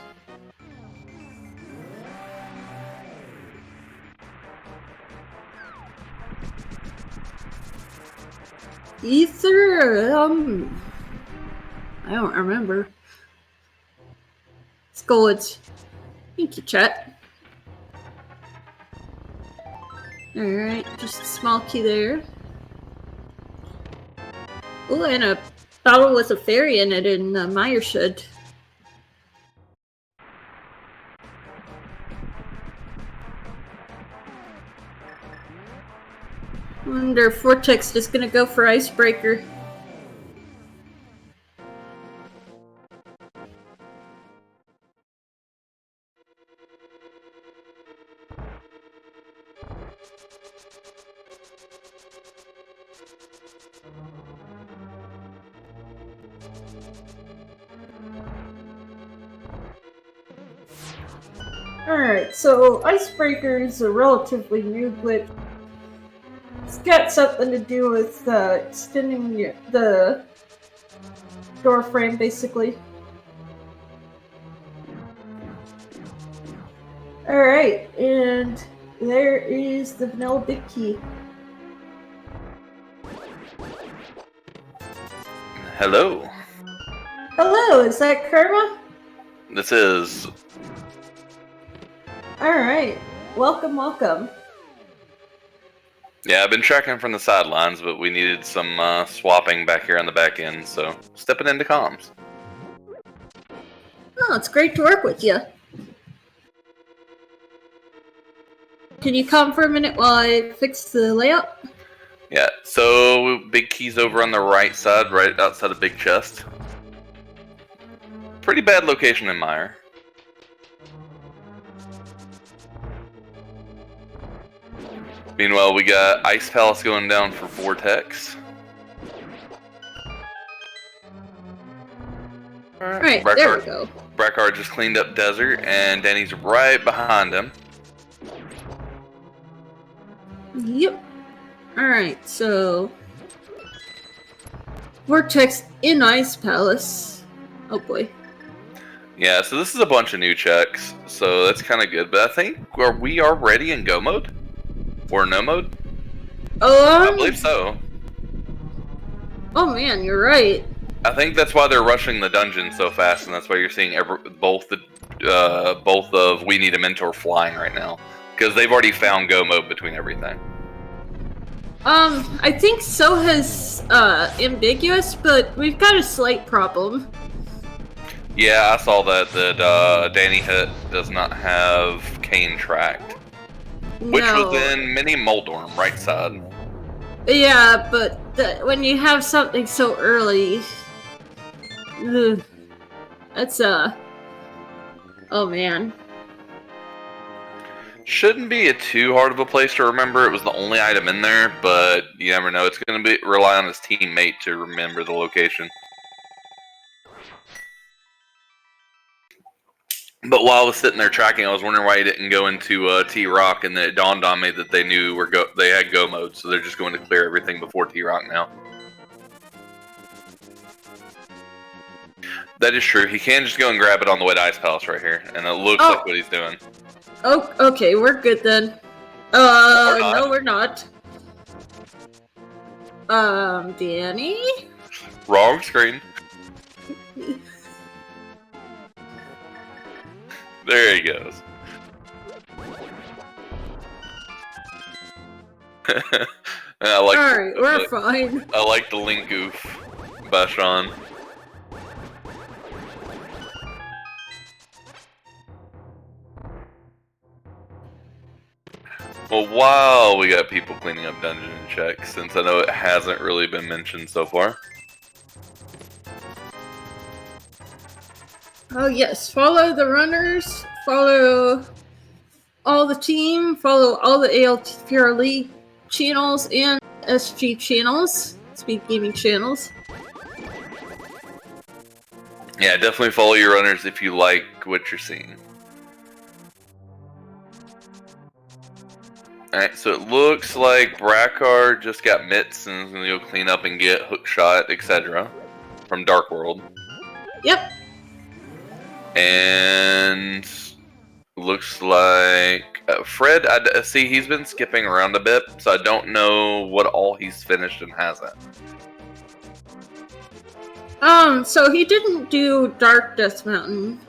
Ether, I don't remember. Scolds. Thank you, chat. Alright, just a small key there. Oh, and a bottle with a fairy in it in Meyershed. Wonder if Vortex is gonna go for Icebreaker. Alright, so Icebreaker is a relatively new glitch. It's got something to do with extending the door frame, basically. Alright, and there is the vanilla big key. Hello. Hello, is that Karma? This is... Alright, welcome, welcome. Yeah, I've been tracking from the sidelines, but we needed some swapping back here on the back end, so stepping into comms. Oh, it's great to work with you. Can you come for a minute while I fix the layout? Yeah, so big key's over on the right side, right outside of big chest. Pretty bad location in Meyer. Meanwhile, we got Ice Palace going down for Vortex. Alright, there we go. Brackhar just cleaned up Desert, and Danny's right behind him. Yep. Alright, so... Vortex in Ice Palace. Oh boy. Yeah, so this is a bunch of new checks, so that's kind of good. But I think we are ready in go mode? Or no mode? I believe so. Oh man, you're right. I think that's why they're rushing the dungeon so fast, and that's why you're seeing both of We Need a Mentor flying right now, because they've already found go mode between everything. I think so has Ambiguous, but we've got a slight problem. Yeah, I saw that Danny Hit does not have Kane tracked. Which was in Mini Moldorm, right side. Yeah, but when you have something so early... that's, oh man. Shouldn't be too hard of a place to remember. It was the only item in there, but you never know. It's going to rely on his teammate to remember the location. But while I was sitting there tracking, I was wondering why he didn't go into T-Rock, and then it dawned on me that they knew they had go mode, so they're just going to clear everything before T-Rock now. That is true. He can just go and grab it on the way to Ice Palace right here, and it looks like what he's doing. Oh, okay, we're good then. No, we're not. Danny? Wrong screen. There he goes. I like. Alright, we're fine. I like the link goof, Bashan. Well, while we got people cleaning up dungeon checks, since I know it hasn't really been mentioned so far. Oh yes, follow the runners, follow all the team, follow all the ALTTPR League channels and SG channels, Speed Gaming channels. Yeah, definitely follow your runners if you like what you're seeing. Alright, so it looks like Brackhar just got mitts and is going to go clean up and get hookshot, etc. from Dark World. Yep. And looks like Fred, I see he's been skipping around a bit, so I don't know what all he's finished and hasn't. So he didn't do Dark Death Mountain.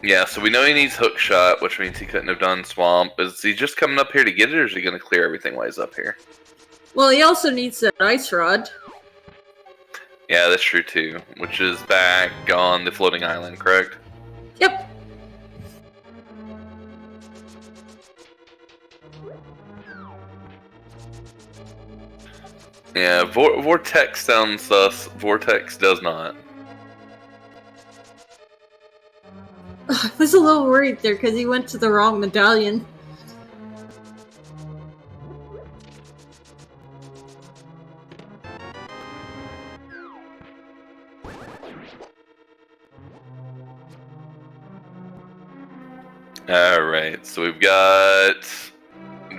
Yeah, so we know he needs hookshot, which means he couldn't have done swamp. Is he just coming up here to get it, or is he going to clear everything while he's up here? Well, he also needs that ice rod. Yeah, that's true too, which is back on the floating island, correct? Yep. Yeah, Vortex sounds sus. Vortex does not. I was a little worried there because he went to the wrong medallion. Alright, so we've got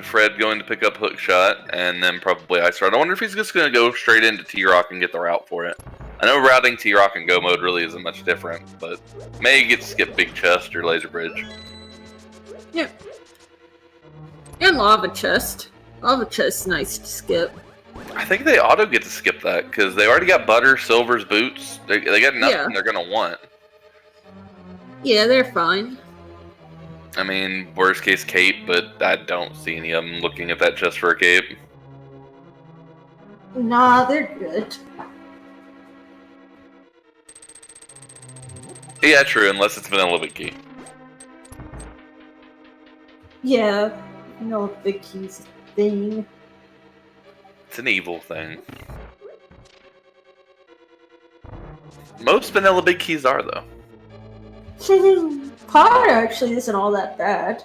Fred going to pick up hookshot and then probably ice rod. I wonder if he's just going to go straight into T-Rock and get the route for it. I know routing T-Rock and Go mode really isn't much different, but may get to skip Big Chest or Laser Bridge. Yep. And Lava Chest. Lava Chest's nice to skip. I think they auto get to skip that because they already got Butter, Silver's boots. They got nothing they're going to want. Yeah, they're fine. I mean, worst case cape, but I don't see any of them looking at that chest for a cape. Nah, they're good. Yeah, true, unless it's Vanilla Vicky. Yeah, no Vicky's thing. It's an evil thing. Most Vanilla Big Keys are, though. Potter actually isn't all that bad.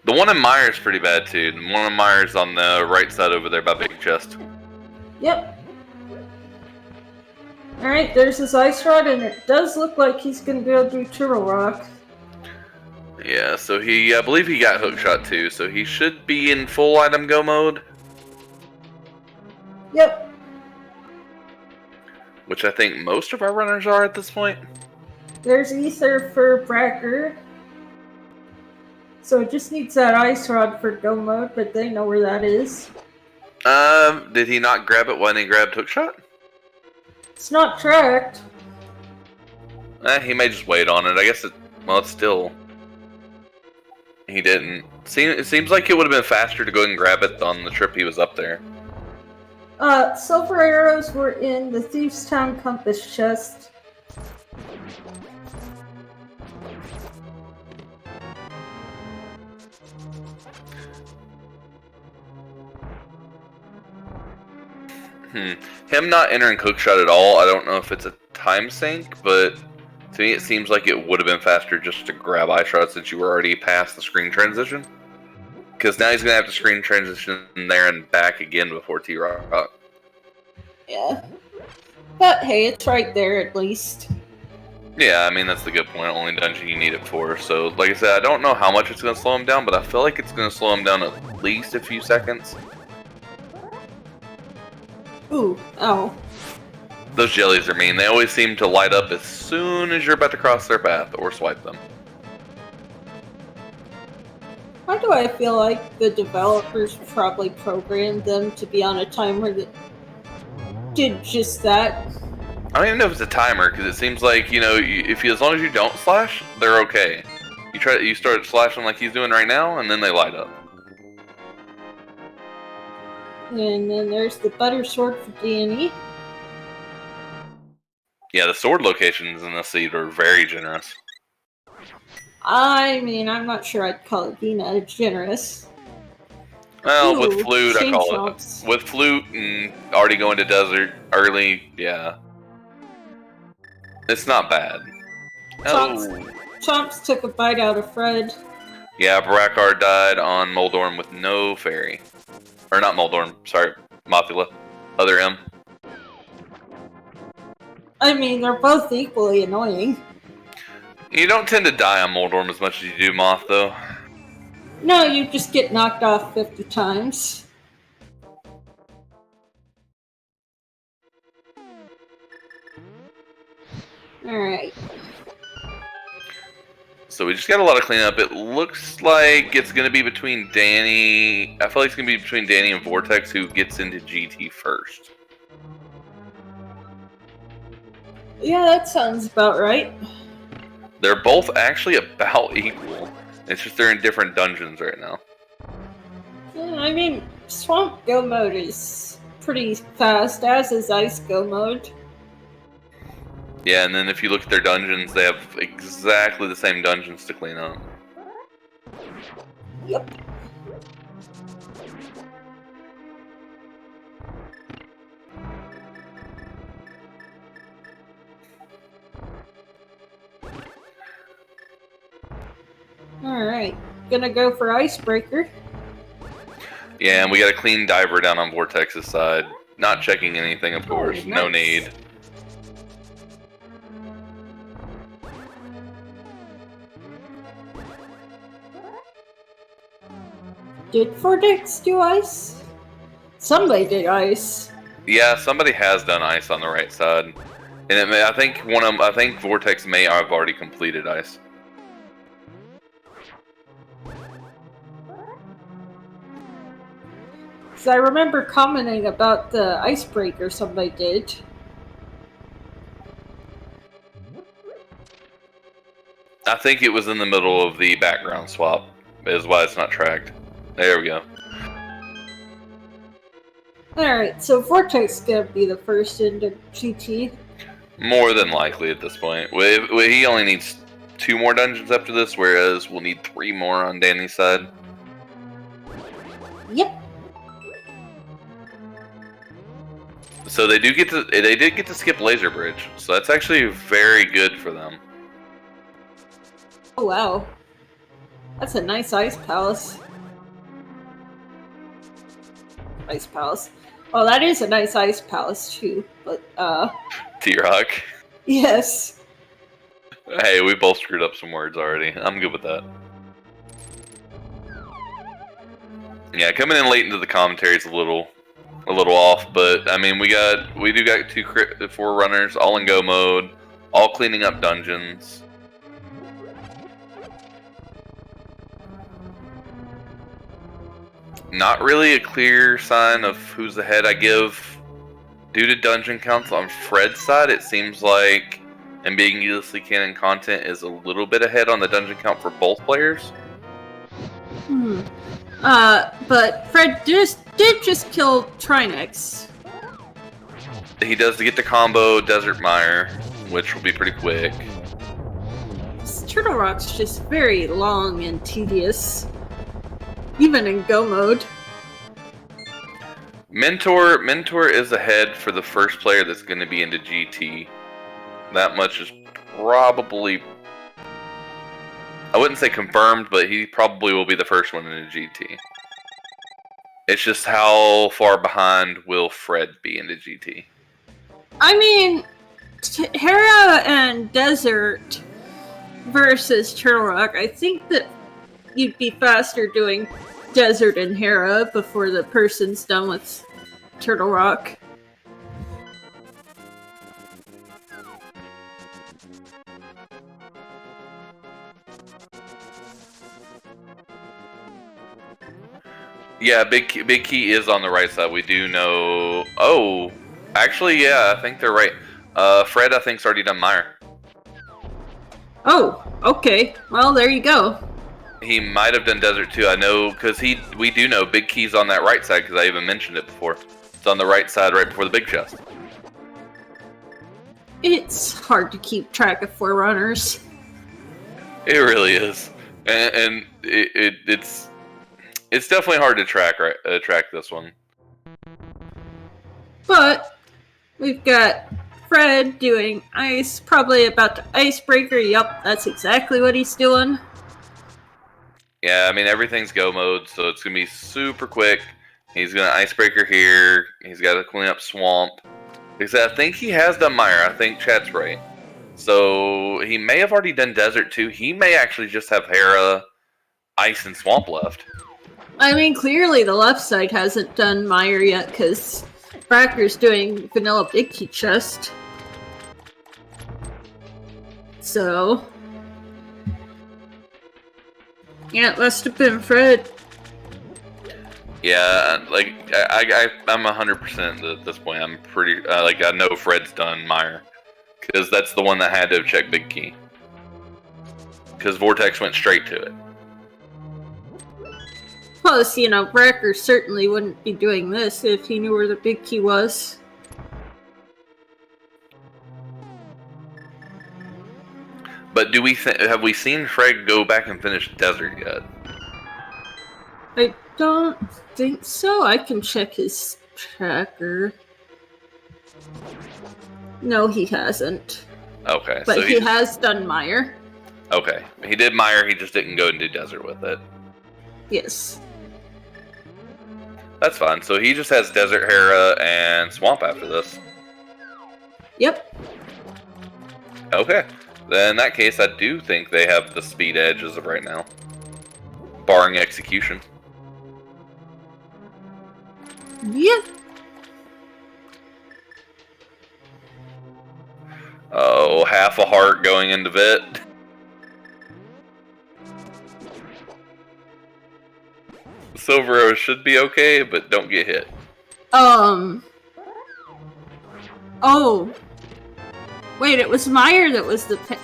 The one in Myers pretty bad, too. The one in Myers on the right side over there by Big Chest. Yep. Alright, there's his ice rod, and it does look like he's gonna be able to do Turtle Rock. Yeah, so I believe he got hookshot, too, so he should be in full item go mode. Yep. Which I think most of our runners are at this point. There's Ether for Brackhar. So it just needs that ice rod for go mode, but they know where that is. Did he not grab it when he grabbed hookshot? It's not tracked. He may just wait on it. I guess it's still... He didn't. It seems like it would have been faster to go and grab it on the trip he was up there. Silver arrows were in the Thieves' Town compass chest. Him not entering hookshot at all, I don't know if it's a time sink, but to me it seems like it would have been faster just to grab ice rod since you were already past the screen transition. Because now he's going to have to screen transition there and back again before T-Rock. Yeah. But hey, it's right there at least. Yeah, I mean, that's the good point. Only dungeon you need it for. So, like I said, I don't know how much it's going to slow him down, but I feel like it's going to slow him down at least a few seconds. Ooh, oh. Those jellies are mean. They always seem to light up as soon as you're about to cross their path or swipe them. Why do I feel like the developers probably programmed them to be on a timer that did just that? I don't even know if it's a timer, because it seems like, you know, as long as you don't slash, they're okay. You start slashing like he's doing right now, and then they light up. And then there's the butter sword for Danny. Yeah, the sword locations in this seed are very generous. I mean, I'm not sure I'd call Dina generous. Well, Ooh, with flute, I chain call chomps. it. With flute and already going to desert early, yeah. It's not bad. Chomps took a bite out of Fred. Yeah, Brackhar died on Moldorm with no fairy. Or not Moldorm, sorry, Mothula. Other M. I mean, they're both equally annoying. You don't tend to die on Moldorm as much as you do Moth, though. No, you just get knocked off 50 times. Alright. So we just got a lot of cleanup. It looks like it's going to be between Danny... I feel like it's going to be between Danny and Vortex, who gets into GT first. Yeah, that sounds about right. They're both actually about equal. It's just they're in different dungeons right now. Yeah, I mean, Swamp Go mode is pretty fast, as is Ice Go mode. Yeah, and then if you look at their dungeons, they have exactly the same dungeons to clean up. Yep. Alright, gonna go for Icebreaker. Yeah, and we got a clean diver down on Vortex's side. Not checking anything, of course. Nice. No need. Did Vortex do ice? Somebody did ice. Yeah, somebody has done ice on the right side, and it may, I think Vortex may have already completed ice. Because I remember commenting about the Icebreaker somebody did. I think it was in the middle of the background swap, is why it's not tracked. There we go. Alright, so Vortex is gonna be the first into GT. More than likely at this point. He only needs 2 more dungeons after this, whereas we'll need 3 more on Danny's side. Yep. So they did get to skip Laser Bridge, so that's actually very good for them. Oh wow. That's a nice ice palace. Ice palace. Oh, that is a nice ice palace too, but T-Rock. yes. Hey, we both screwed up some words already. I'm good with that. Yeah, coming in late into the commentary is a little off, but I mean we do got 4 runners, all in go mode, all cleaning up dungeons. Not really a clear sign of who's ahead. I give, due to dungeon counts on Fred's side, it seems like ambiguously canon content is a little bit ahead on the dungeon count for both players. But Fred did just kill Trinex. He does get the combo Desert Mire, which will be pretty quick. This Turtle Rock's just very long and tedious. Even in go mode. Mentor is ahead for the first player that's going to be into GT. That much is probably, I wouldn't say confirmed, but he probably will be the first one into GT. It's just how far behind will Fred be into GT? I mean, Hera and Desert versus Turtle Rock, I think that you'd be faster doing Desert and Hera before the person's done with Turtle Rock. Yeah, big key is on the right side. We do know. Oh, actually, yeah, I think they're right. Fred, I think's already done Mire. Oh, okay. Well, there you go. He might have done Desert too. I know because we do know Big Key's on that right side because I even mentioned it before. It's on the right side, right before the big chest. It's hard to keep track of Forerunners. It really is, and it's definitely hard to track this one. But we've got Fred doing ice, probably about to icebreaker. Yup, that's exactly what he's doing. Yeah, I mean everything's go mode, so it's gonna be super quick. He's gonna icebreaker here. He's got to clean up swamp. Because I think he has done Mire. I think Chat's right. So he may have already done Desert too. He may actually just have Hera, Ice, and Swamp left. I mean, clearly the left side hasn't done Mire yet because Brackhar's doing Vanilla Big Key Chest. So, yeah, it must have been Fred. Yeah, like I'm 100% at this point. I'm pretty like I know Fred's done Mire because that's the one that had to have checked Big Key. Because Vortex went straight to it. Plus, you know, Brackhar certainly wouldn't be doing this if he knew where the Big Key was. But do we have we seen Fred go back and finish Desert yet? I don't think so. I can check his tracker. No, he hasn't. Okay, But so he has done Mire. Okay, he did Mire. He just didn't go and do Desert with it. Yes. That's fine. So he just has Desert, Hera, and Swamp after this. Yep. Okay. Then in that case, I do think they have the speed edge as of right now. Barring execution. Yep. Oh, half a heart going into Vit. Silver Arrow should be okay, but don't get hit. Oh. Wait, it was Mire that was the pin.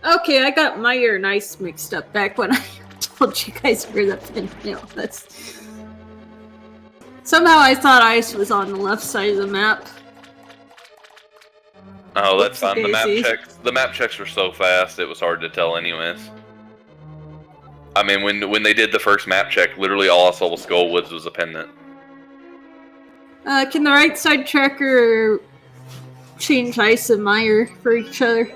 Okay, I got Mire and Ice mixed up back when I told you guys where the pin. No, that's... Somehow I thought Ice was on the left side of the map. Oh, that's fine. Oopsie-daisy. The map checks were so fast, it was hard to tell anyways. I mean, when they did the first map check, literally all I saw was Skullwoods was a pendant. Can the right side tracker change Ice and Mire for each other?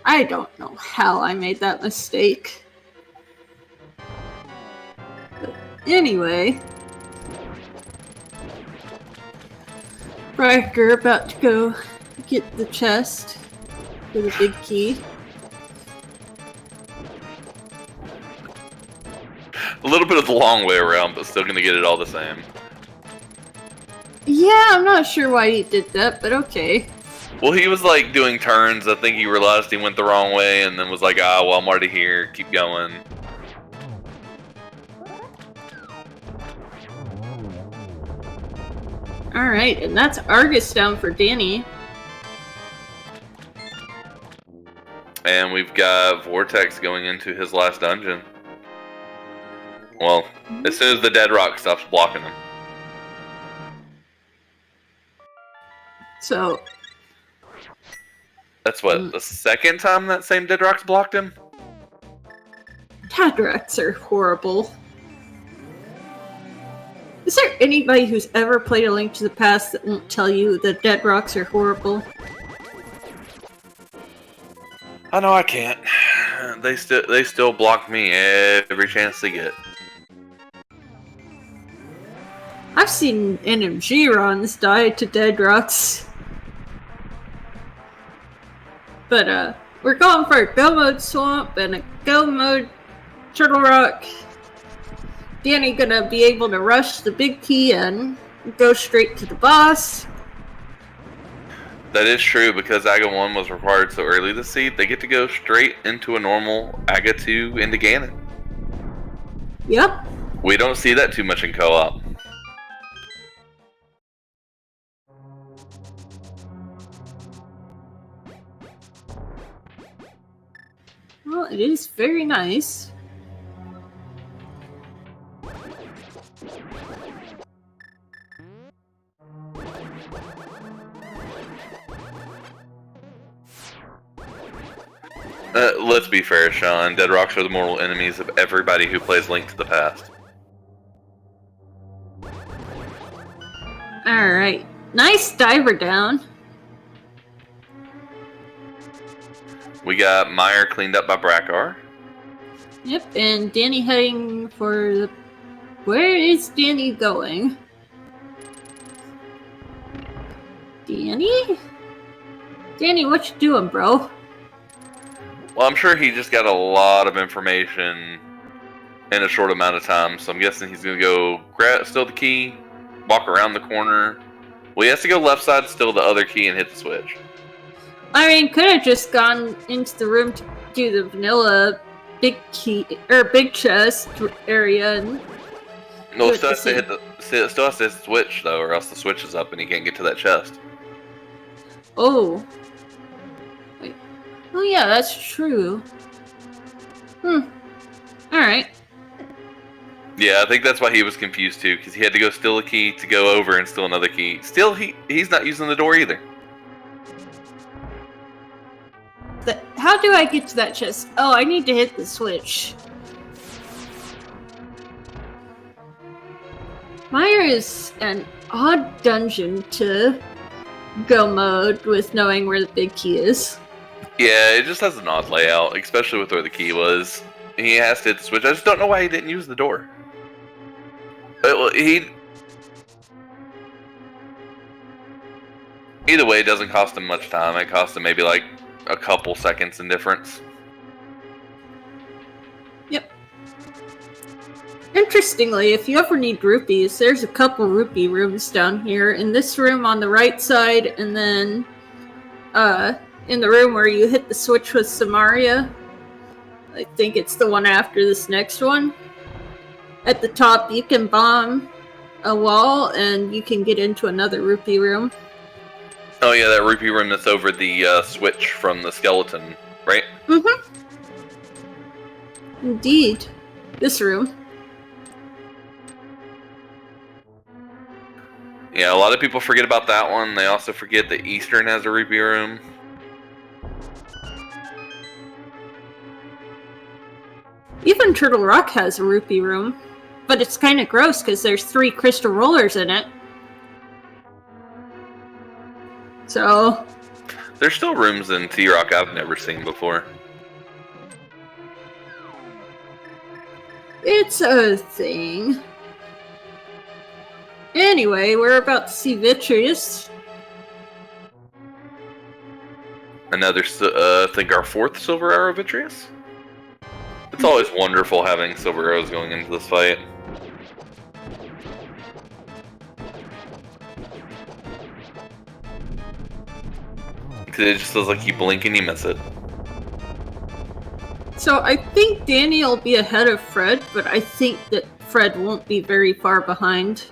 I don't know how I made that mistake. But anyway, Brackhar about to go get the chest for the big key. A little bit of the long way around, but still gonna get it all the same. Yeah, I'm not sure why he did that, but okay. Well, he was like doing turns. I think he realized he went the wrong way and then was like, ah, well, I'm already here. Keep going. Alright, and that's Argus down for Danny. And we've got Vortex going into his last dungeon. Well, as soon as the dead rock stops blocking him. So... That's what, the second time that same dead rock's blocked him? dead rocks are horrible. Is there anybody who's ever played A Link to the Past that won't tell you that dead rocks are horrible? I know I can't. They still block me every chance they get. I've seen NMG runs die to dead rocks. But we're going for a go mode swamp and a go mode turtle rock. Danny gonna be able to rush the big key and go straight to the boss. That is true because Aga 1 was required so early this seed. They get to go straight into a normal Aga 2 into Ganon. Yep. We don't see that too much in co-op. . It is very nice. Let's be fair, Sean. Dead rocks are the mortal enemies of everybody who plays Link to the Past. Alright. Nice diver down. We got Meyer cleaned up by Brackhar. Yep, and Danny heading for the... Where is Danny going? Danny? Danny, what you doing, bro? Well, I'm sure he just got a lot of information in a short amount of time, so I'm guessing he's going to go steal the key, walk around the corner. Well, he has to go left side, steal the other key, and hit the switch. I mean, could have just gone into the room to do the vanilla big key or big chest area. And no, still has to hit the switch though, or else the switch is up and he can't get to that chest. Oh. Wait. Oh yeah, that's true. Alright. Yeah, I think that's why he was confused too, because he had to go steal a key to go over and steal another key. Still, he's not using the door either. How do I get to that chest? Oh, I need to hit the switch. Meyer is an odd dungeon to go mode with knowing where the big key is. Yeah, it just has an odd layout, especially with where the key was. He has to hit the switch. I just don't know why he didn't use the door. Well, either way, it doesn't cost him much time. It costs him maybe like a couple seconds in difference. Yep. Interestingly, if you ever need rupees, there's a couple rupee rooms down here. In this room on the right side, and then in the room where you hit the switch with Samaria. I think it's the one after this next one. At the top, you can bomb a wall, and you can get into another rupee room. Oh yeah, that rupee room that's over the switch from the skeleton, right? Mm-hmm. Indeed. This room. Yeah, a lot of people forget about that one. They also forget that Eastern has a rupee room. Even Turtle Rock has a rupee room. But it's kind of gross because there's 3 crystal rollers in it. So... There's still rooms in T-Rock I've never seen before. It's a thing. Anyway, we're about to see Vitreous. Another, I think our 4th Silver Arrow Vitreous? It's always wonderful having Silver Arrows going into this fight. Because it just feels like you blink and you miss it. So I think Danny will be ahead of Fred, but I think that Fred won't be very far behind.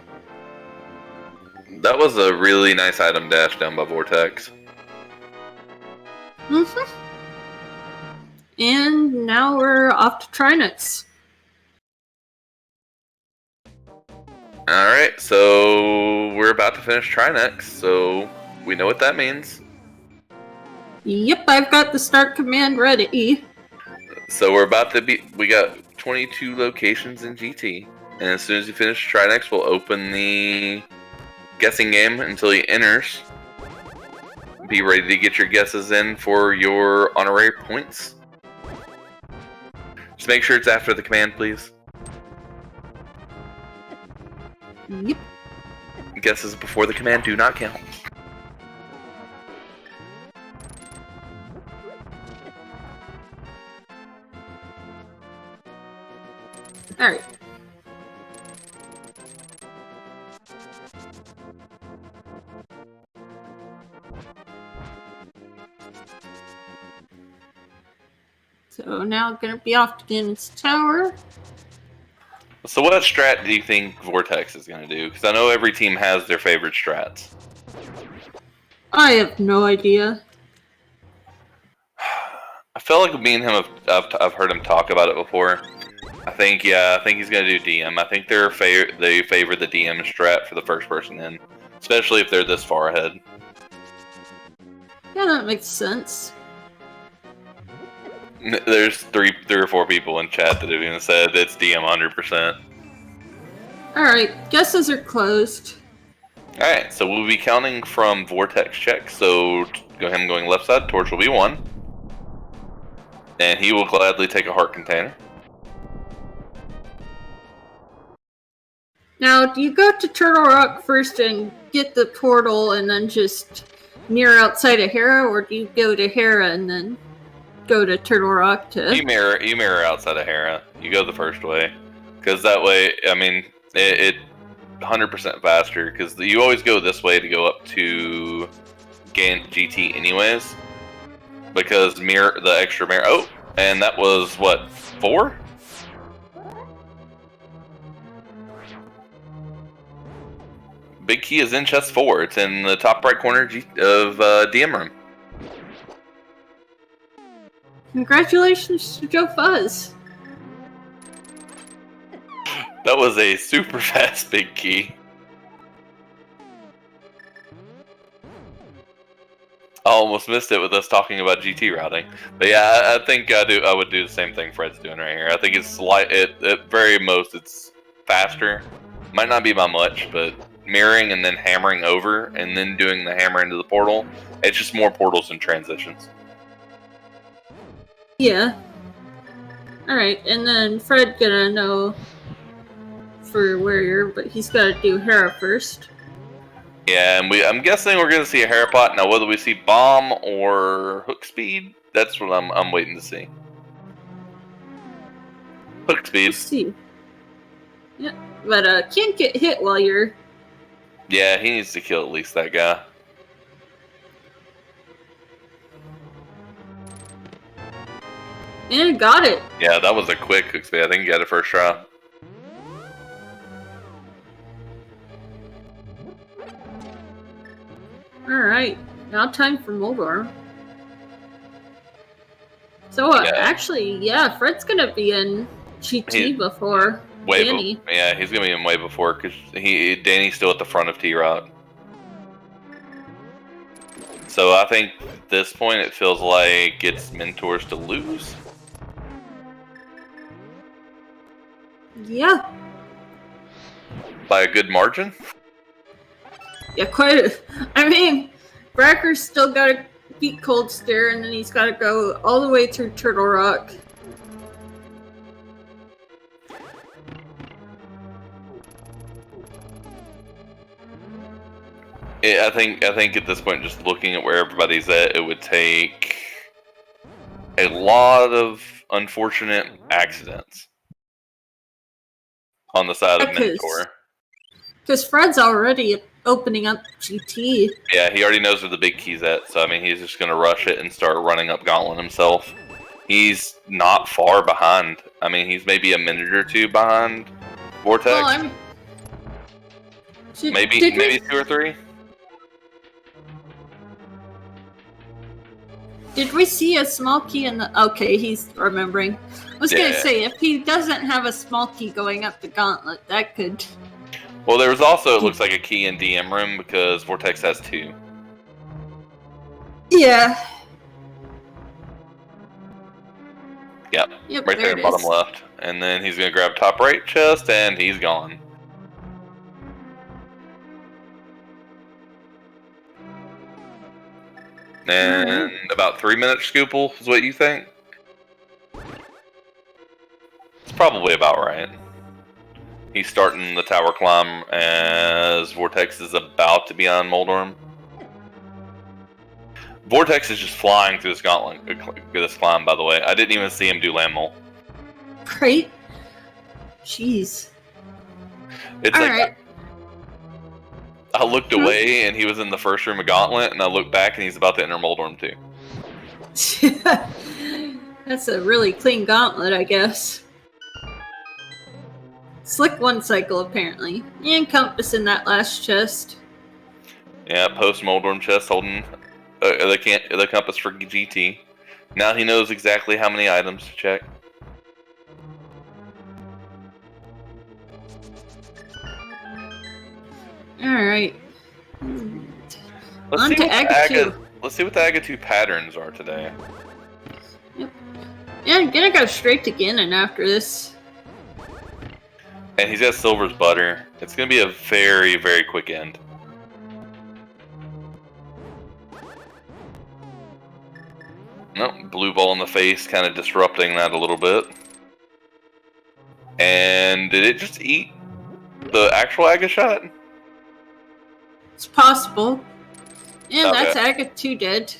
That was a really nice item dash down by Vortex. Mm-hmm. And now we're off to Trinix. Alright, so we're about to finish Trinex, so we know what that means. Yep, I've got the start command ready. So we're about to we got 22 locations in GT, and as soon as you finish Trinex, we'll open the guessing game until he enters. Be ready to get your guesses in for your honorary points. Just make sure it's after the command, please. Yep. Guesses before the command do not count. Alright. So now I'm gonna be off to Dennis Tower. So what strat do you think Vortex is going to do? Because I know every team has their favorite strats. I have no idea. I feel like me and him I've heard him talk about it before. I think he's gonna do DM. I think they favor the DM strat for the first person in, especially if they're this far ahead. Yeah, that makes sense. There's three or four people in chat that have even said it's DM 100%. Alright, guesses are closed. Alright, so we'll be counting from vortex check. So go him going left side, Torch will be 1. And he will gladly take a heart container. Now, do you go to Turtle Rock first and get the portal and then just mirror outside of Hera, or do you go to Hera and then go to Turtle Rock to... You mirror outside of Hera. You go the first way. Because that way, I mean, it 100% faster, because you always go this way to go up to GT anyways. Because the extra mirror... Oh, and that was, what, 4? Big key is in chest 4. It's in the top right corner of DM room. Congratulations to Joe Fuzz. That was a super fast big key. I almost missed it with us talking about GT routing. But yeah, I think I would do the same thing Fred's doing right here. I think it's at very most it's faster. Might not be by much, but mirroring and then hammering over and then doing the hammer into the portal. It's just more portals and transitions. Yeah. Alright, and then Fred gonna know for Warrior, but he's gotta do Hera first. Yeah, and I'm guessing we're gonna see a Hera pot. Now whether we see bomb or hook speed, that's what I'm waiting to see. Hook speed. Let's see. Yeah, but can't get hit while you're... Yeah, he needs to kill at least that guy. And got it. Yeah, that was a quick hook speed. I think he got it first try. Alright, now time for Moldor. So actually, yeah, Fred's gonna be in GT before Danny. Yeah, he's gonna be in way before, because Danny's still at the front of T-Rod. So I think at this point it feels like it's Mentors to lose. Yeah. By a good margin. Yeah, I mean, Brackhar's still gotta beat Cold Stare, and then he's gotta go all the way through Turtle Rock. I think at this point, just looking at where everybody's at, it would take a lot of unfortunate accidents on the side of Mentor. Because Fred's already opening up GT. Yeah, he already knows where the big key's at, so I mean, he's just gonna rush it and start running up Gauntlet himself. He's not far behind. I mean, he's maybe a minute or two behind Vortex. Well, maybe 2 or 3. Did we see a small key in the... Okay, he's remembering. I was gonna say, if he doesn't have a small key going up the Gauntlet, that could... Well, there was also, it looks like, a key in DM room, because Vortex has 2. Yeah. Yep, right there, bottom left. And then he's gonna grab top right chest, and he's gone. And about 3 minutes scoople is what you think? It's probably about right. He's starting the tower climb as Vortex is about to be on Moldorm. Vortex is just flying through this gauntlet, this climb, by the way. I didn't even see him do land mole. Right? Jeez. It's all like, right. I looked away and he was in the first room of Gauntlet, and I looked back and he's about to enter Moldorm too. That's a really clean Gauntlet, I guess. Slick one cycle, apparently. And Compass in that last chest. Yeah, post Moldorm chest holding the Compass for GT. Now he knows exactly how many items to check. Alright. Let's On see to what Aga 2. Let's see what the Aga 2 patterns are today. Yeah, I'm gonna go straight to Ganon after this. And he's got Silver's Butter. It's gonna be a very, very quick end. Nope, blue ball in the face, kind of disrupting that a little bit. And did it just eat the actual Aga shot? It's possible. And Okay. that's Aga 2 dead.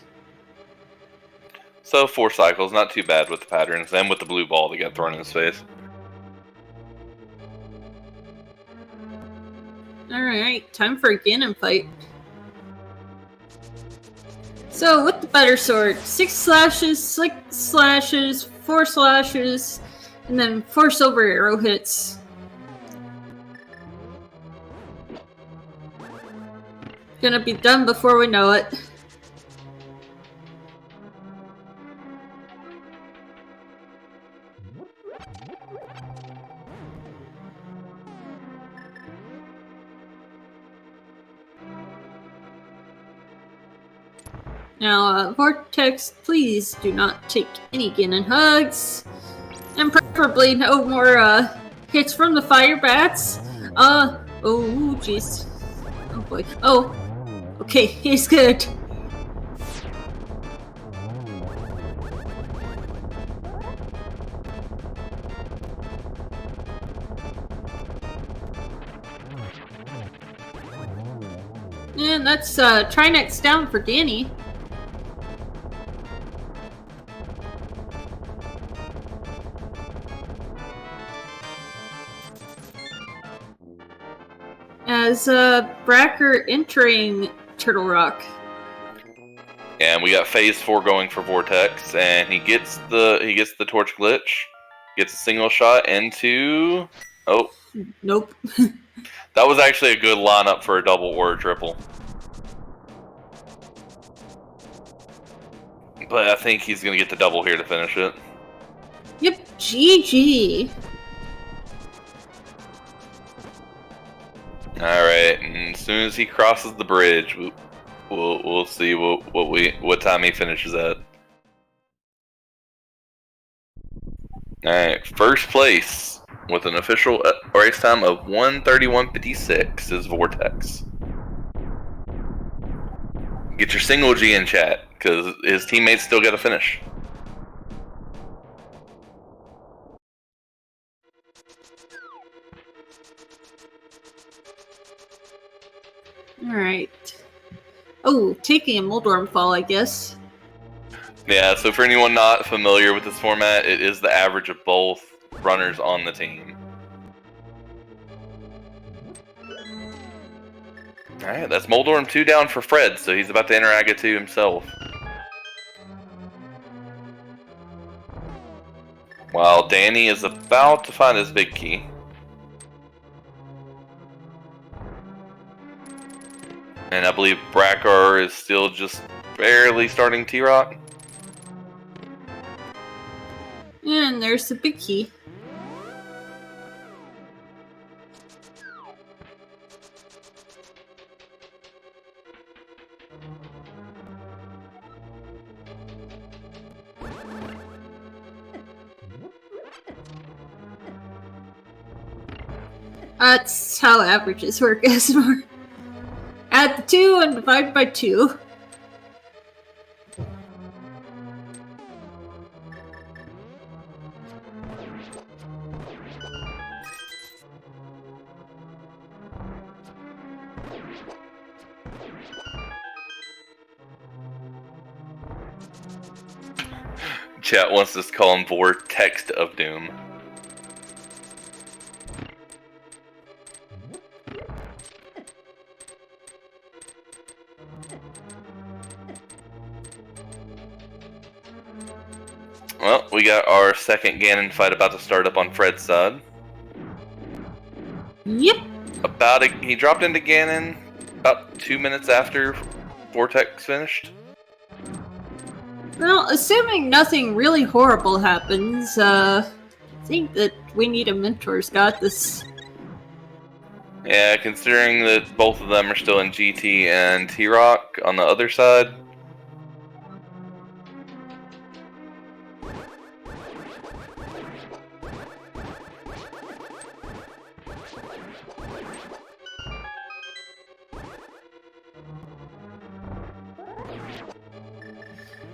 So 4 cycles, not too bad with the patterns, and with the blue ball that got thrown in his face. Alright, time for a Ganon fight. So, with the better sword, 6 slashes, 6 slashes, 4 slashes, and then 4 silver arrow hits. Gonna be done before we know it. Now, Vortex, please do not take any Ganon hugs. And preferably no more, hits from the fire bats. Oh, jeez. Oh boy. Oh, okay, he's good. And that's, Trinex down for Danny. As Brackhar entering Turtle Rock. And we got phase 4 going for Vortex, and he gets the torch glitch, gets a single shot into. Oh, Nope. that was actually a good lineup for a double or a triple. But I think he's gonna get the double here to finish it. Yep, GG. All right, and as soon as he crosses the bridge, we'll see what time he finishes at. All right, first place with an official race time of 1:31:56 is Vortex. Get your single G in chat because his teammates still got to finish. Alright. Oh, taking a Moldorm fall, I guess. Yeah, so for anyone not familiar with this format, it is the average of both runners on the team. Alright, that's Moldorm 2 down for Fred, so he's about to enter Aga 2 himself. While Danny is about to find his big key. And I believe Brackhar is still just barely starting T-Rock. And there's the big key. That's how averages work, Esmar. Add the 2 and divide by 2. Chat wants us to call him vortexofdoom. Well, we got our second Ganon fight about to start up on Fred's side. Yep. He dropped into Ganon about 2 minutes after Vortex finished. Well, assuming nothing really horrible happens, I think that we need a mentor's got this. Yeah, considering that both of them are still in GT and T-Rock on the other side.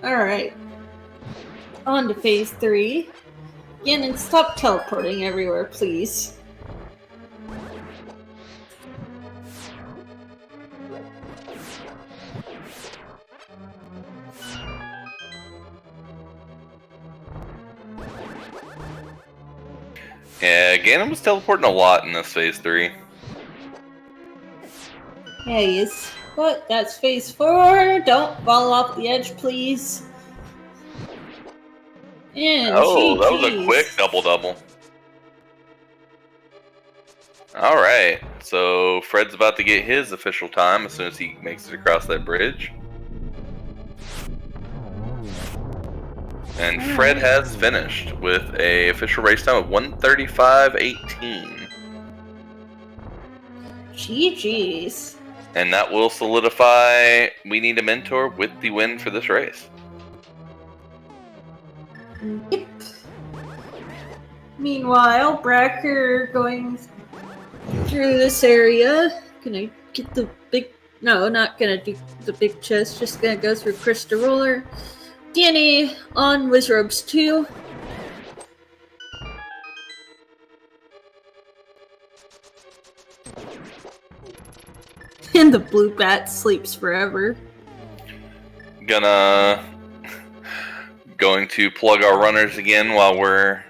Alright. On to phase 3. Again, and stop teleporting everywhere, please. Yeah, Ganon was teleporting a lot in this phase 3. Yeah, he is. But that's phase 4. Don't fall off the edge, please. And Oh, that was a GG's. quick double-double. Alright, so Fred's about to get his official time as soon as he makes it across that bridge. And Fred has finished with a official race time of 1:35.18. GG's. And that will solidify We Need a Mentor with the win for this race. Yep. Meanwhile, Brackhar going through this area. Gonna get the big... No, not gonna do the big chest. Just gonna go through Crystal Roller. Danny on Wizrobes 2. And the blue bat sleeps forever. Going to plug our runners again while we're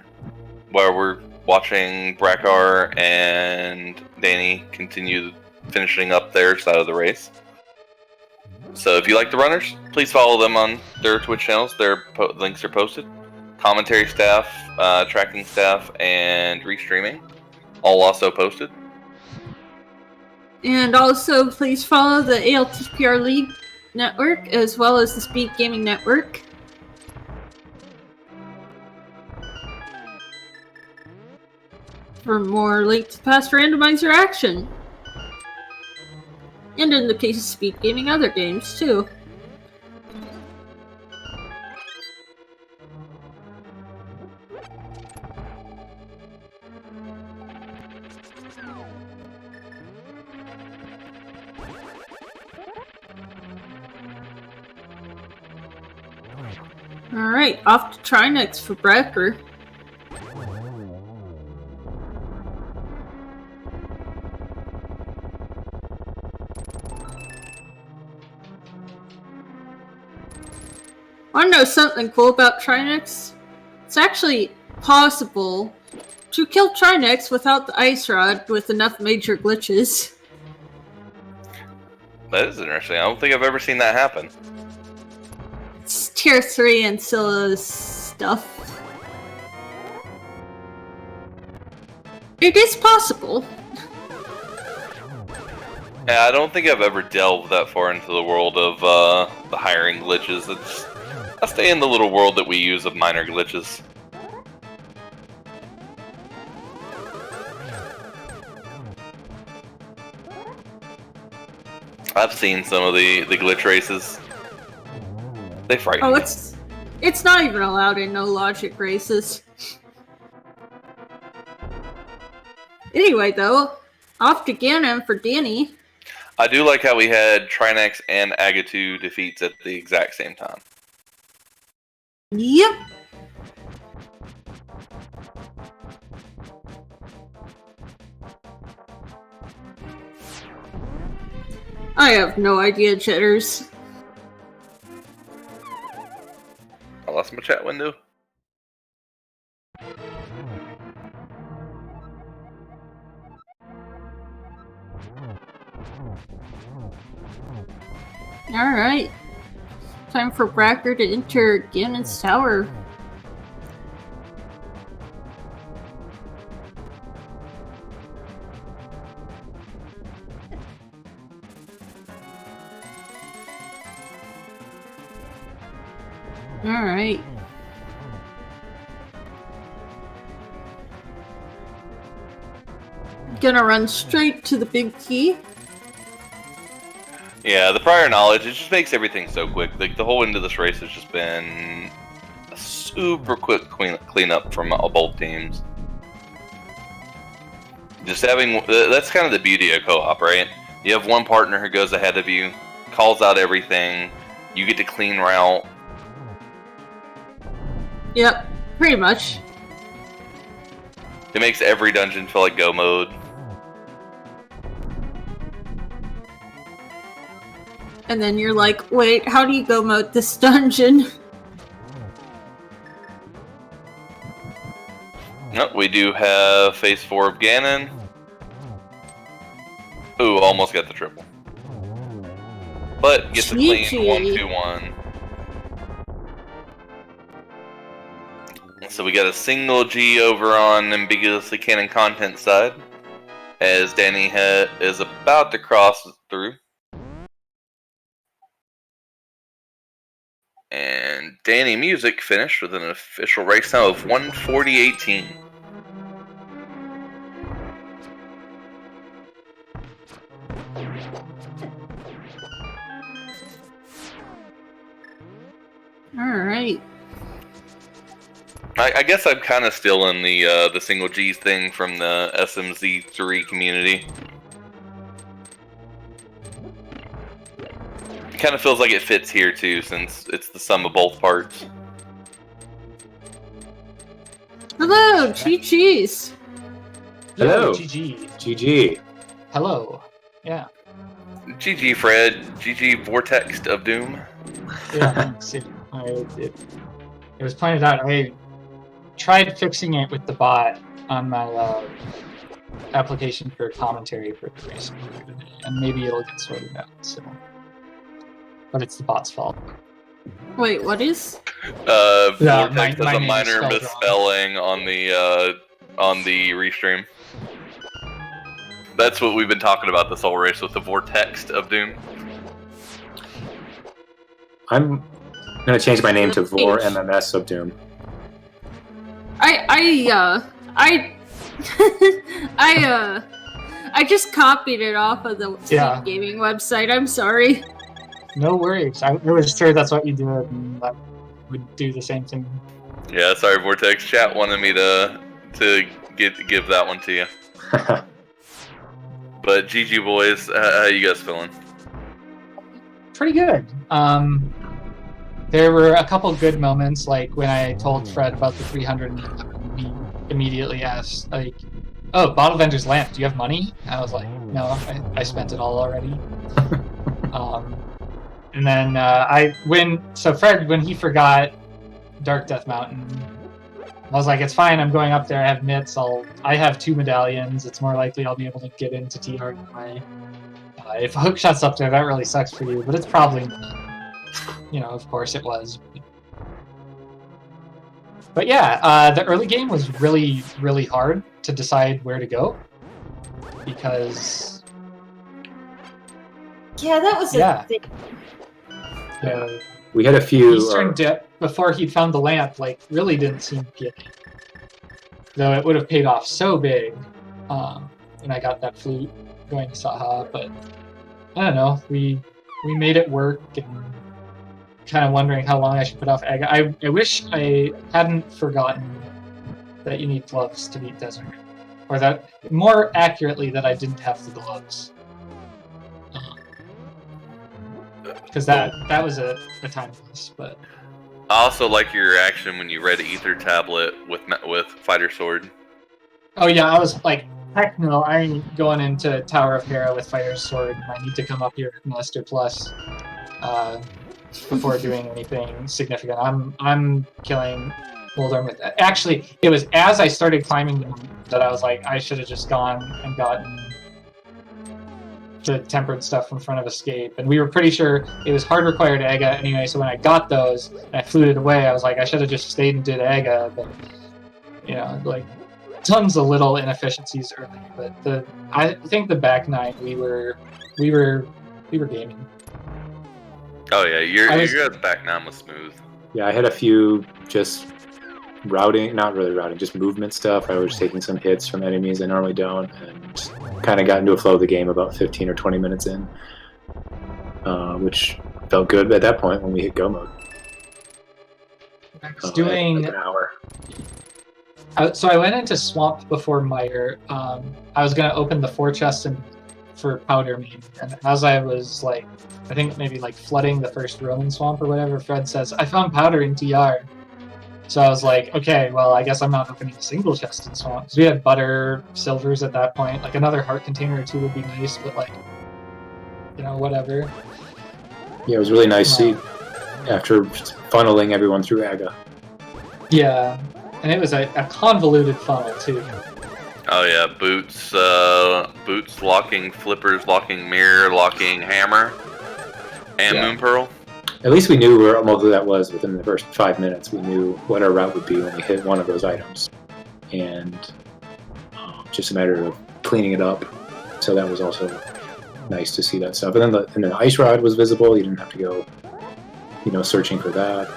watching Brackhar and Danny continue finishing up their side of the race. So if you like the runners, please follow them on their Twitch channels. Their links are posted. Commentary staff, tracking staff, and restreaming, all also posted. And also, please follow the ALTTPR League network, as well as the Speed Gaming Network. For more Link to the Past randomizer action. And in the case of Speed Gaming, other games, too. Alright, off to try next for Brackhar. Want to know something cool about Trinex? It's actually possible to kill Trinex without the Ice Rod with enough major glitches. That is interesting. I don't think I've ever seen that happen. It's tier 3 and Scylla's stuff. It is possible. Yeah, I don't think I've ever delved that far into the world of the hiring glitches. I stay in the little world that we use of minor glitches. I've seen some of the glitch races. They frighten me. It's not even allowed in no logic races. Anyway, though, off to Ganon for Danny. I do like how we had Trinex and Agatu defeats at the exact same time. Yep. I have no idea, Jitters. I lost my chat window. Alright. Time for Brackhar to enter Ganon's tower. Alright. Gonna run straight to the big key. Yeah, the prior knowledge, it just makes everything so quick. Like, the whole end of this race has just been a super quick cleanup from both teams. Just having, that's kind of the beauty of co-op, right? You have one partner who goes ahead of you, calls out everything, you get to clean route. Yep, pretty much. It makes every dungeon feel like go mode. And then you're like, wait, how do you go mode this dungeon? Nope, we do have phase 4 of Ganon. Ooh, almost got the triple. But gets a clean 1-2-1. So we got a single G over on ambiguously canon content side, as Danny is about to cross through. And Danny Music finished with an official race time of 1:40.18. Alright. I guess I'm kind of still in the single G's thing from the SMZ3 community. It kind of feels like it fits here too, since it's the sum of both parts. Hello, GG's. Hello. GG. GG. Hello. Yeah. GG Fred, GG vortexofdoom. Yeah, thanks. It was pointed out. I tried fixing it with the bot on my application for commentary for the race, and maybe it'll get sorted out. So, but it's the bot's fault. Wait, what is? Vortex has my a name minor is spelled misspelling on the restream. That's what we've been talking about this whole race with the vortex of doom. I'm gonna change my name to Vor MMS of Doom. I just copied it off of the Steam gaming website. I'm sorry. No worries. I was sure that's what you did, and I would do the same thing. Yeah, sorry, Vortex. Chat wanted me to give that one to you. But GG boys, how you guys feeling? Pretty good. There were a couple good moments, like when I told Fred about the 300, he immediately asked, like, "Oh, Bottle Vendor's Lamp, do you have money?" I was like, "No, I spent it all already." And then Fred, when he forgot Dark Death Mountain, I was like, "It's fine. I'm going up there. I have mitts. I have 2 medallions. It's more likely I'll be able to get into TR anyway. If a hookshot's up there, that really sucks for you, but it's probably not." You know, of course it was. But yeah, the early game was really, really hard to decide where to go, because Yeah, that was a thing. We had a few. Eastern Dip, before he'd found the lamp, like, really didn't seem appealing. Though it would have paid off so big when I got that flute going to Saha, but I don't know. We made it work, and kind of wondering how long I should put off Aga. I wish I hadn't forgotten that you need gloves to beat Desert. Or that, more accurately, that I didn't have the gloves. Because that was a time loss, but... I also like your reaction when you read Ether Tablet with Fighter Sword. Oh yeah, I was like, heck no, I ain't going into Tower of Hera with Fighter Sword. I need to come up here with Master Plus before doing anything significant. I'm killing Boulder with that. Actually, it was as I started climbing that I was like, I should have just gone and gotten the tempered stuff in front of Escape. And we were pretty sure it was hard required Aga anyway, so when I got those and I fluted away, I was like, I should have just stayed and did Aga, but, you know, like, tons of little inefficiencies early. But I think the back 9, we were gaming. Oh yeah, your guys' back 9 was smooth. Yeah, I had a few just routing, not really routing, just movement stuff. I was taking some hits from enemies I normally don't, and kind of got into a flow of the game about 15 or 20 minutes in, which felt good at that point when we hit go mode. I was doing like an hour. So I went into Swamp before Mire. I was gonna open the 4 chest for powder maybe, and as I was like, I think maybe like flooding the first Roman Swamp or whatever, Fred says, "I found powder in TR." So I was like, okay, well, I guess I'm not opening a single chest in Swamp because we had butter, silvers at that point. Like another heart container or 2 would be nice, but like, whatever. Yeah, it was really nice to see after funneling everyone through Aga. Yeah. And it was a convoluted funnel too. Oh yeah, boots locking, flippers locking, mirror locking, hammer, and moon pearl. At least we knew where most of that was within the first 5 minutes. We knew what our route would be when we hit one of those items, and just a matter of cleaning it up. So that was also nice to see that stuff. And then the ice rod was visible. You didn't have to go, searching for that.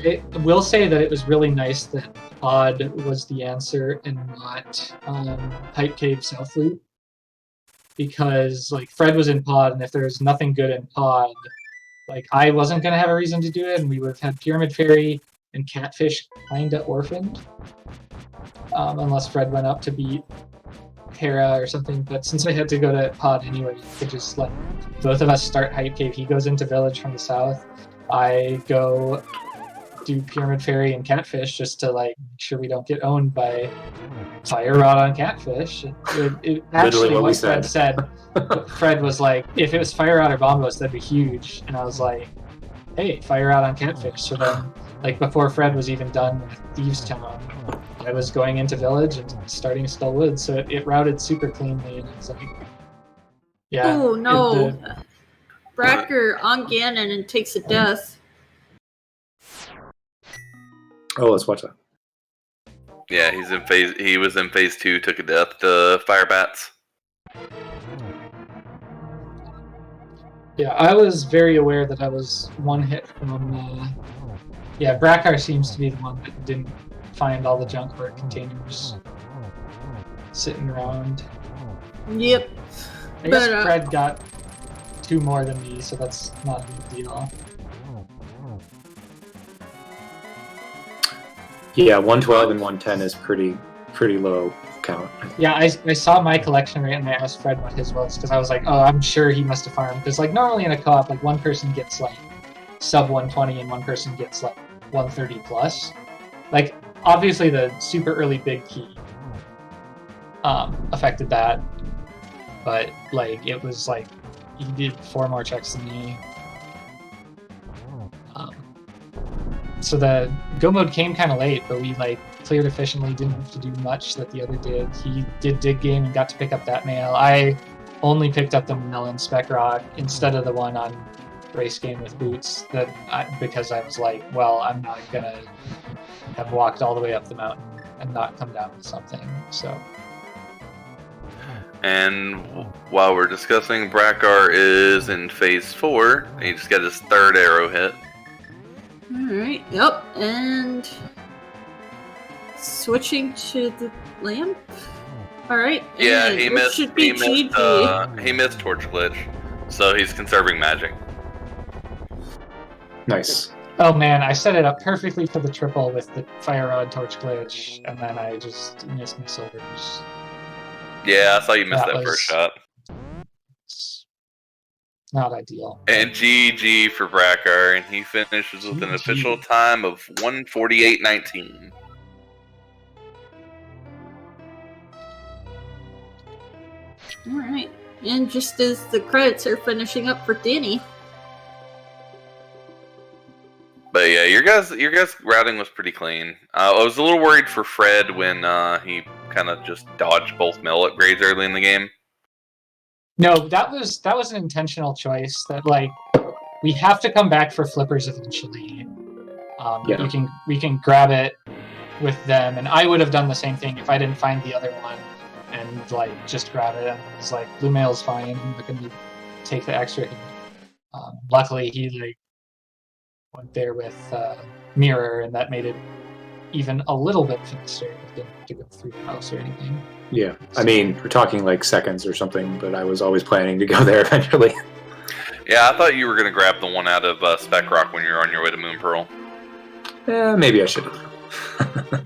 I will say that it was really nice that Pod was the answer and not Hype Cave South Loop. Because like Fred was in Pod, and if there was nothing good in Pod, like I wasn't gonna have a reason to do it, and we would have had Pyramid Fairy and Catfish kinda orphaned. Unless Fred went up to beat Hera or something. But since I had to go to Pod anyway, you could just let both of us start Hype Cave. He goes into Village from the south. I go do Pyramid Fairy and Catfish just to like make sure we don't get owned by Fire Rod on Catfish. It actually what Fred said. Fred was like, if it was Fire Rod or Bombos, that'd be huge. And I was like, hey, Fire Rod on Catfish. So then, like before Fred was even done with Thieves Town, I was going into Village and starting Skullwood. So it routed super cleanly, and it was like, yeah. Oh no, Brackhar on Ganon and takes a death. Oh, let's watch that. Yeah, he was in phase 2, took a death to fire bats. Yeah, I was very aware that I was one hit from Brackhar seems to be the one that didn't find all the junk heart containers sitting around. Yep. I guess Fred got 2 more than me, so that's not a big deal. Yeah, 112 and 110 is pretty low count. Yeah, I saw my collection rate and I asked Fred what his was because I was like, oh, I'm sure he must have farmed. Because like normally in a co-op, like one person gets like sub 120 and one person gets like 130 plus. Like obviously the super early big key affected that, but like it was like he did 4 more checks than me. So the go mode came kind of late, but we like cleared efficiently, didn't have to do much that the other did. He did dig game and got to pick up that mail. I only picked up the Melon Spec Rock instead of the one on race game with boots because I was like, well, I'm not gonna have walked all the way up the mountain and not come down with something. So. And while we're discussing, Brackhar is in phase 4. He just got his 3rd arrow hit. Alright, yep, and switching to the lamp. Alright. Yeah, he missed Torch glitch, so he's conserving magic. Nice. Oh man, I set it up perfectly for the triple with the Fire Rod Torch glitch, and then I just missed my silvers. Yeah, I saw you miss that first shot. Not ideal. And GG for Brackhar, and he finishes with an official time of 1:48.19. Alright, and just as the credits are finishing up for Danny. But yeah, your guys' routing was pretty clean. I was a little worried for Fred when he kind of just dodged both mill upgrades early in the game. No, that was an intentional choice. That like we have to come back for flippers eventually. We can grab it with them, and I would have done the same thing if I didn't find the other one, and like just grab it. And it was like blue mail's fine. I'm not going to take the extra hit. Luckily, he like went there with Mirror, and that made it even a little bit faster. I didn't have to go through the house or anything. Yeah, I mean, we're talking like seconds or something, but I was always planning to go there eventually. Yeah, I thought you were going to grab the one out of Spec Rock when you were on your way to Moon Pearl. Maybe I should have.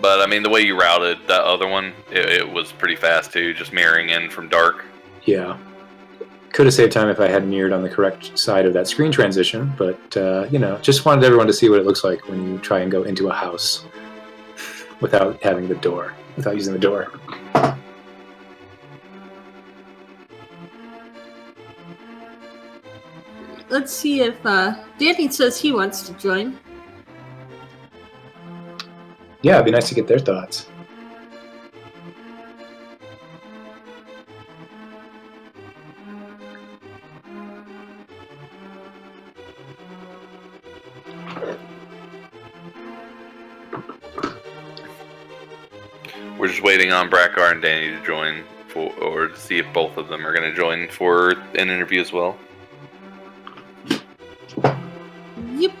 But, I mean, the way you routed that other one, it was pretty fast, too, just mirroring in from dark. Yeah. Could have saved time if I had mirrored on the correct side of that screen transition, but, just wanted everyone to see what it looks like when you try and go into a house without having the door, without using the door. Let's see if Danny says he wants to join. Yeah, it'd be nice to get their thoughts. We're just waiting on Brackhar and Danny to join, or to see if both of them are going to join for an interview as well. Yep.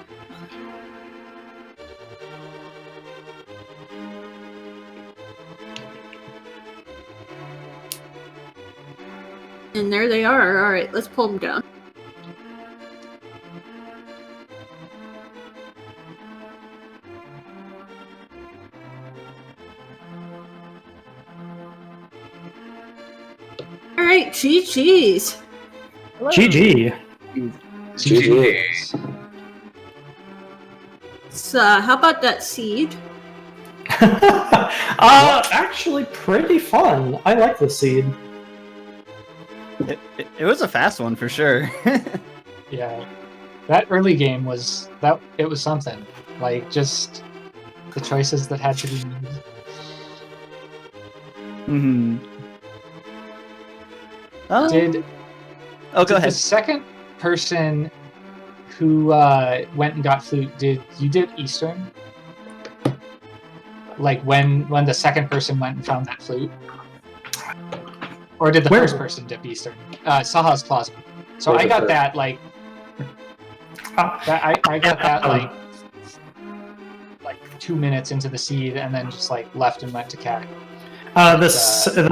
And there they are. All right, let's pull them down. All right, GG's. GG. GG. So, how about that seed? Actually, pretty fun. I like the seed. It was a fast one for sure. Yeah, that early game was something. Like, just the choices that had to be made. Mm-hmm. Go Did The ahead. second person who went and got flute, did Eastern? Like when the second person went and found that flute? Or did the Where? first person dip Eastern? Saha's Plaza. So Where's I the got first? that like I got that like 2 minutes into the seed, and then just like left and went to cat. The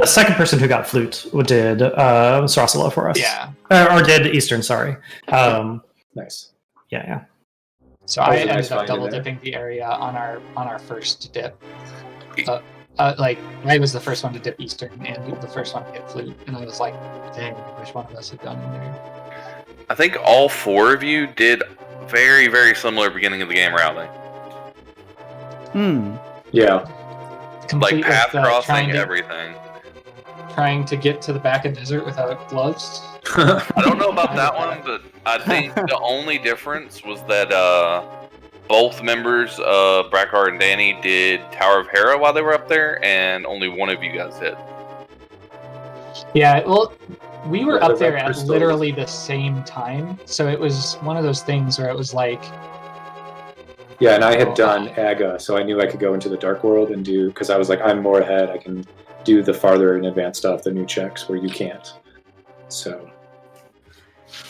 second person who got flute did Sarasala for us. Yeah. Or did Eastern, sorry. Nice. Yeah. So That I was a nice ended up find in double there. dipping the area on our first dip. Like I was the first one to dip Eastern and the first one to get flute, and I was like, dang, which one of us had gone in there? I think all four of you did very, very similar beginning of the game routing. Yeah. Like Complete path with, crossing, everything. trying to get to the back of desert without gloves. I don't know about that one, but I think the only difference was that both members of Brackhar and Danny did Tower of Hera while they were up there, and only one of you guys did. Yeah, well, we were Yeah, up there like at crystals. literally the same time, so it was one of those things where it was like, Yeah, and I had done Aga, so I knew I could go into the Dark World and do, because I was like, I'm more ahead, I can do the farther in advance stuff, the new checks, where you can't. So,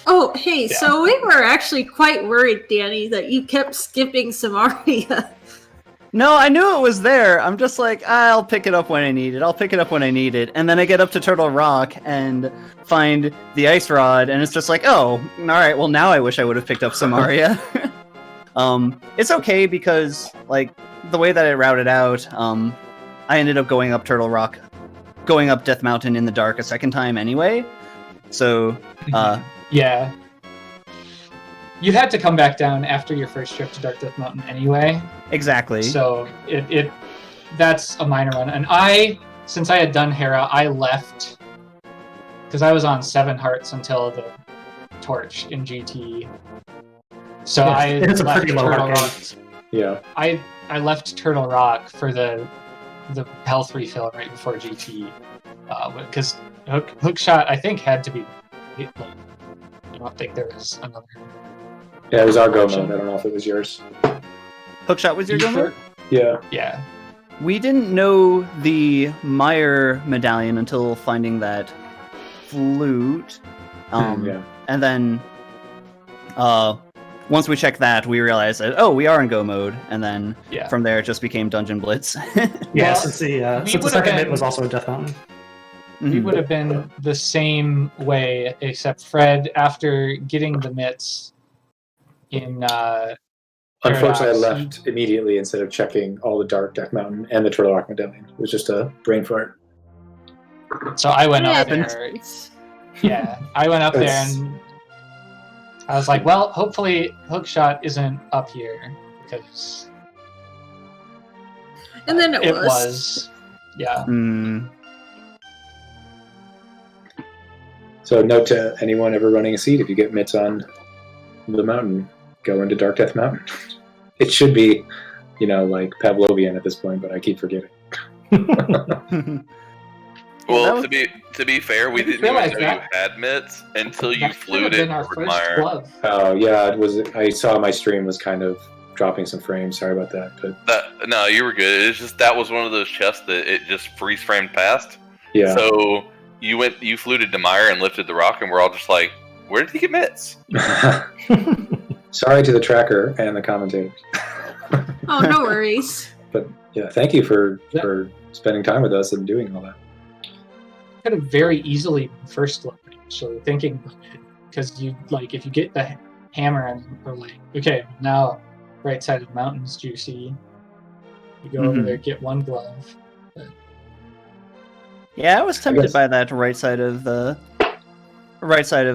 Oh, hey, Yeah. so we were actually quite worried, Danny, that you kept skipping Samaria. No, I knew it was there. I'm just like, I'll pick it up when I need it. And then I get up to Turtle Rock and find the ice rod, and it's just like, oh, alright, well now I wish I would have picked up Samaria. It's okay because, like, the way that I routed out, I ended up going up Turtle Rock, going up Death Mountain in the dark a second time anyway. So, yeah. You had to come back down after your first trip to Dark Death Mountain anyway. exactly. So that's a minor one. And since I had done Hera, I left because I was on 7 hearts until the torch in GT. So Yeah, I it's a left pretty low Turtle heart Rock. yeah. I left Turtle Rock for the health refill right before GT, because Hookshot I think had to be. I don't think there was another. Yeah, it was our go mode. I don't know if it was yours. Hookshot was your go mode? Yeah. Yeah. We didn't know the Meyer medallion until finding that flute. Yeah. And then once we checked that, we realized that we are in go mode, and then Yeah. from there it just became Dungeon Blitz. Yeah, Well, since the we would've second been- bit was also a Death Mountain. We would have been the same way, except Fred, after getting the mitts in Unfortunately, I Paradox, left immediately instead of checking all the Dark Death Mountain and the Turtle Rock Medallion. It was just a brain fart. so I went up Yeah, there. Yeah, I went up there That's- and I was like, well, hopefully Hookshot isn't up here because And then it was. Yeah. Mm. So, note to anyone ever running a seed: if you get mitts on the mountain, go into Dark Death Mountain. It should be, like Pavlovian at this point, but I keep forgetting. Well, that to be fair, we I didn't didn't even realize know that. you had mitts until you That could flew have it been our Fort first Meyer. glove. Oh yeah, it was. I saw my stream was kind of dropping some frames. Sorry about that, but No, you were good. It's just that was one of those chests that it just freeze framed past. yeah. So you flew to Demire and lifted the rock, and we're all just like, where did he get mitts? Sorry to the tracker and the commentators. Oh, no worries. But yeah, thank you for spending time with us and doing all that. Could have very easily been first glove, actually, thinking about it. Because if you get the hammer and we're like, okay, now right side of the mountain's juicy. You go over there, get one glove. Yeah, I was tempted guess- by that right side of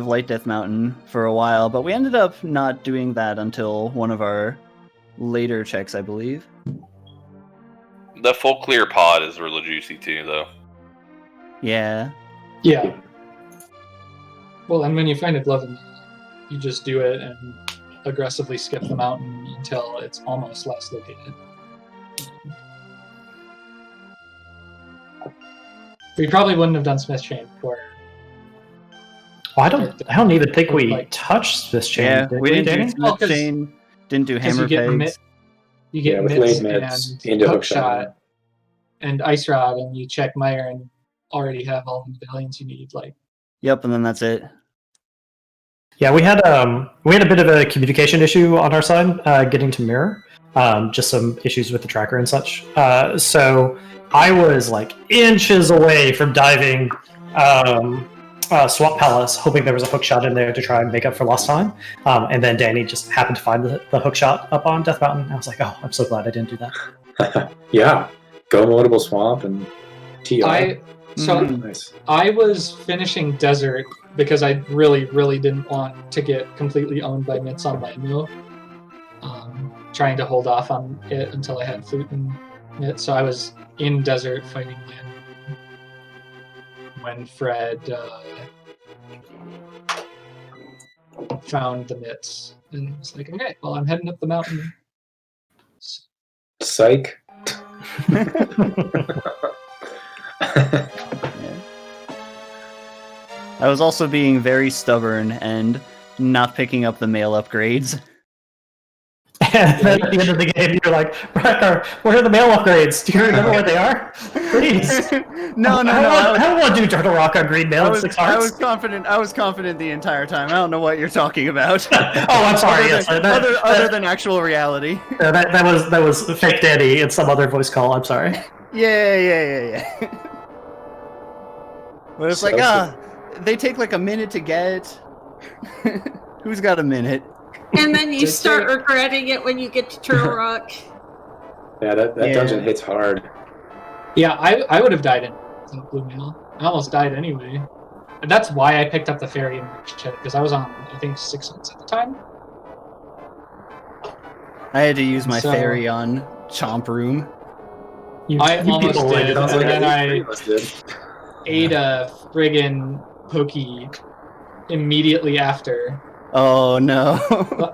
Light Death Mountain for a while, but we ended up not doing that until one of our later checks, I believe. The full clear pod is really juicy too, though. Yeah. Yeah. Well, and when you find a glove, you just do it and aggressively skip the mountain until it's almost last located. We probably wouldn't have done Smith Chain before. Well, I don't even think we Like- touched this chain. Yeah, did we didn't Danny? do Smith 'cause- Chain, didn't do 'Cause hammer you get pegs. You get with mitts late mitts and into hookshot and ice rod, and you check Meyer and already have all the medallions you need. Like, Yep, and then that's it. Yeah, we had a bit of a communication issue on our side getting to Mirror. Just some issues with the tracker and such. So I was like inches away from diving Swamp Palace, hoping there was a hook shot in there to try and make up for lost time. And then Danny just happened to find the hook shot up on Death Mountain. I was like, oh, I'm so glad I didn't do that. Yeah, go Moldable Swamp and TR. Nice. I was finishing Desert because I really, really didn't want to get completely owned by mitts on Landmill. Trying to hold off on it until I had Flute and Mitt. So I was in Desert fighting Landmill when Fred found the mitts. And was like, okay, well, I'm heading up the mountain. Psych. I was also being very stubborn and not picking up the mail upgrades. And then at the end of the game, you're like, Brackhar, where are the mail upgrades? Do you remember where they are? Please. No. I don't want to do Turtle Rock on green mail I in was 6 hearts. confident. I was confident the entire time. I don't know what you're talking about. Oh, I'm sorry. Yes, other than actual reality. that was fake Danny in some other voice call. I'm sorry. Yeah. But it's So- like, they take like a minute to get. Who's got a minute? And then you start regretting it when you get to Turtle Rock. Yeah, that Yeah. dungeon hits hard. Yeah, I would have died in Blue Mail. I almost died anyway. And that's why I picked up the ferry in shit, because I was on, I think, 6 months at the time. I had to use my So- ferry on Chomp Room. I almost people did, did. Sounds and like then at least I three of us did. ate a friggin' pokey immediately after. Oh no.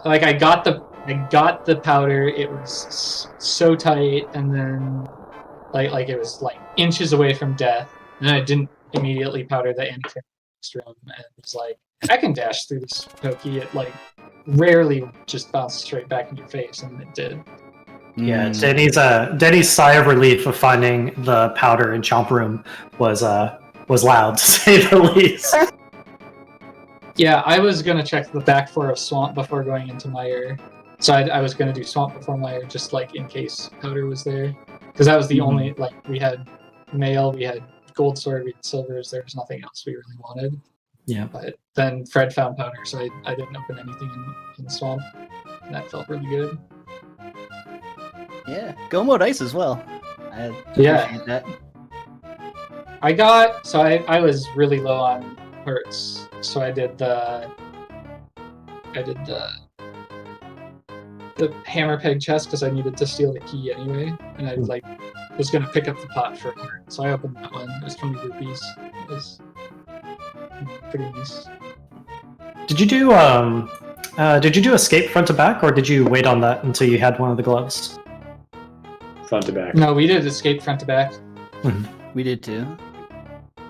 Like I got the powder. It was so tight, and then like it was like inches away from death, and I didn't immediately powder the anti-next room, and it's like I can dash through this pokey. It like rarely just bounced straight back in your face, and it did. Yeah, Danny's sigh of relief of finding the powder in Chomp Room was loud, to say the least. Yeah, I was gonna check the back four of Swamp before going into Mire. So I was gonna do Swamp before Mire, just like in case Powder was there, because that was the only we had Mail, we had Gold Sword, we had Silvers. There was nothing else we really wanted. Yeah. But then Fred found Powder, so I didn't open anything in Swamp, and that felt really good. Yeah, go mode ice as well. I appreciate that. I was really low on hurts, so I did the hammer peg chest because I needed to steal the key anyway, and I was gonna pick up the pot for heart, so I opened that one. It was 20 rupees. It was pretty nice. Did you do escape front to back, or did you wait on that until you had one of the gloves? Front to back. No, we did escape front to back. We did too.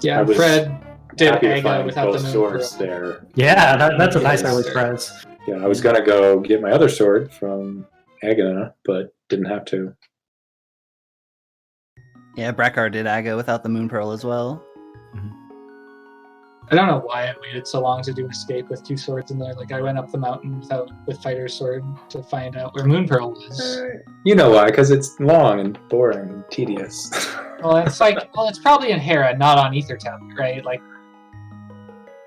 Yeah, I was Fred did happy to Aga find without both the moon swords pearl. there. Yeah, that's a nice Yes. early surprise. Yeah, I was gonna go get my other sword from Agana, but didn't have to. Yeah, Brackhar did Aga without the Moon Pearl as well. I don't know why I waited so long to do escape with 2 swords in there. Like I went up the mountain with Fighter's Sword to find out where Moon Pearl was. You know why? Because it's long and boring and tedious. Well, it's probably in Hera, not on Ether Tablet, right? Like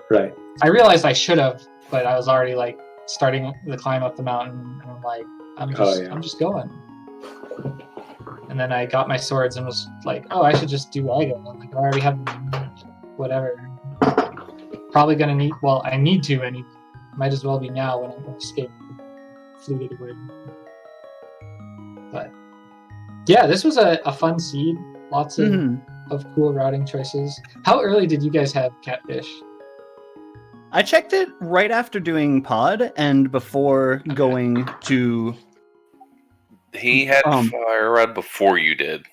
Right. I realized I should have, but I was already like starting the climb up the mountain, and I'm like, I'm just going. And then I got my swords and was like, oh, I should just do Aga. Like I already have whatever. Probably gonna need. Well, I need to. And might as well be now when I'm going to escape fluted wood. But yeah, this was a fun seed. Lots of cool routing choices. How early did you guys have Catfish? I checked it right after doing pod and before going to. He had Fire Rod before you did.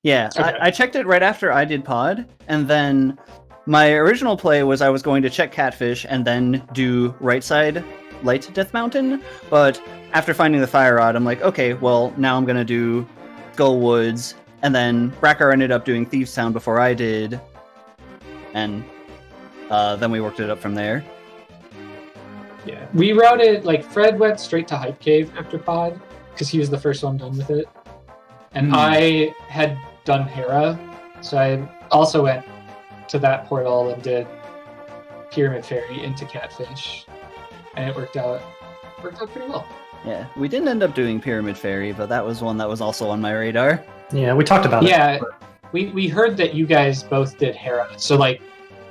Yeah, Okay. I checked it right after I did pod, and then my original play was I was going to check Catfish and then do right side Light Death Mountain, but after finding the Fire Rod, I'm like, okay, well, now I'm going to do Gull Woods, and then Brackhar ended up doing Thieves Town before I did, and then we worked it up from there. Yeah, we routed like Fred went straight to Hype Cave after pod because he was the first one done with it, and I had done Hera, so I also went to that portal and did Pyramid Fairy into Catfish, and it worked out pretty well. Yeah, we didn't end up doing Pyramid Fairy, but that was one that was also on my radar. Yeah, we talked about it. Yeah, we heard that you guys both did Hera, so like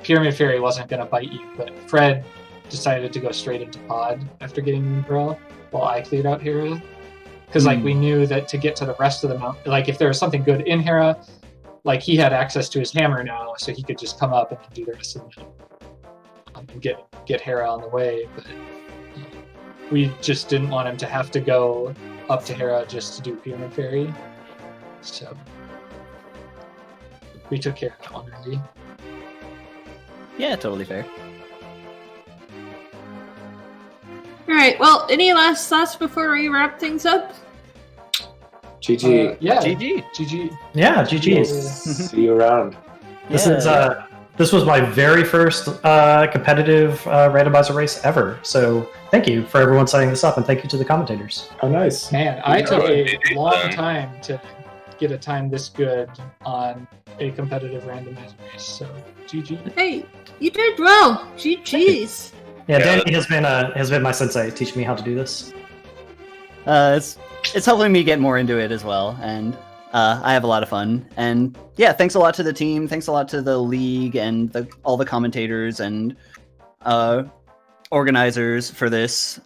Pyramid Fairy wasn't gonna bite you, but Fred decided to go straight into pod after getting Moon Pearl while I cleared out Hera. Because like we knew that to get to the rest of the mountain, like if there was something good in Hera, like he had access to his hammer now, so he could just come up and do the rest of the mountain and get Hera on the way. But we just didn't want him to have to go up to Hera just to do Pyramid Fairy. So we took care of that one early. Yeah, totally fair. Alright, well, any last thoughts before we wrap things up? GG. Yeah. GG. Yeah, GG's. See you around. This Yeah. is this was my very first competitive randomizer race ever. So thank you for everyone setting this up, and thank you to the commentators. Oh, nice. Man, I took a GG long then. time to get a time this good on a competitive randomizer race, so GG. Hey, you did well. GG's. Yeah, Yeah. Danny has been my sensei, teaching me how to do this. It's helping me get more into it as well, and I have a lot of fun. And yeah, thanks a lot to the team. Thanks a lot to the league and all the commentators and organizers for this.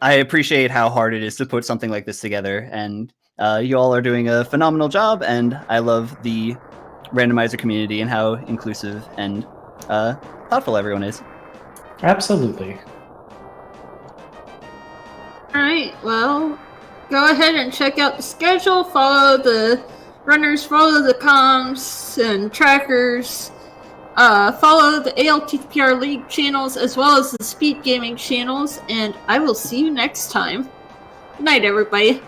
I appreciate how hard it is to put something like this together, and you all are doing a phenomenal job. And I love the randomizer community and how inclusive and thoughtful everyone is. Absolutely. Alright, well, go ahead and check out the schedule, follow the runners, follow the comms and trackers, follow the ALTTPR League channels as well as the Speed Gaming channels, and I will see you next time. Good night, everybody.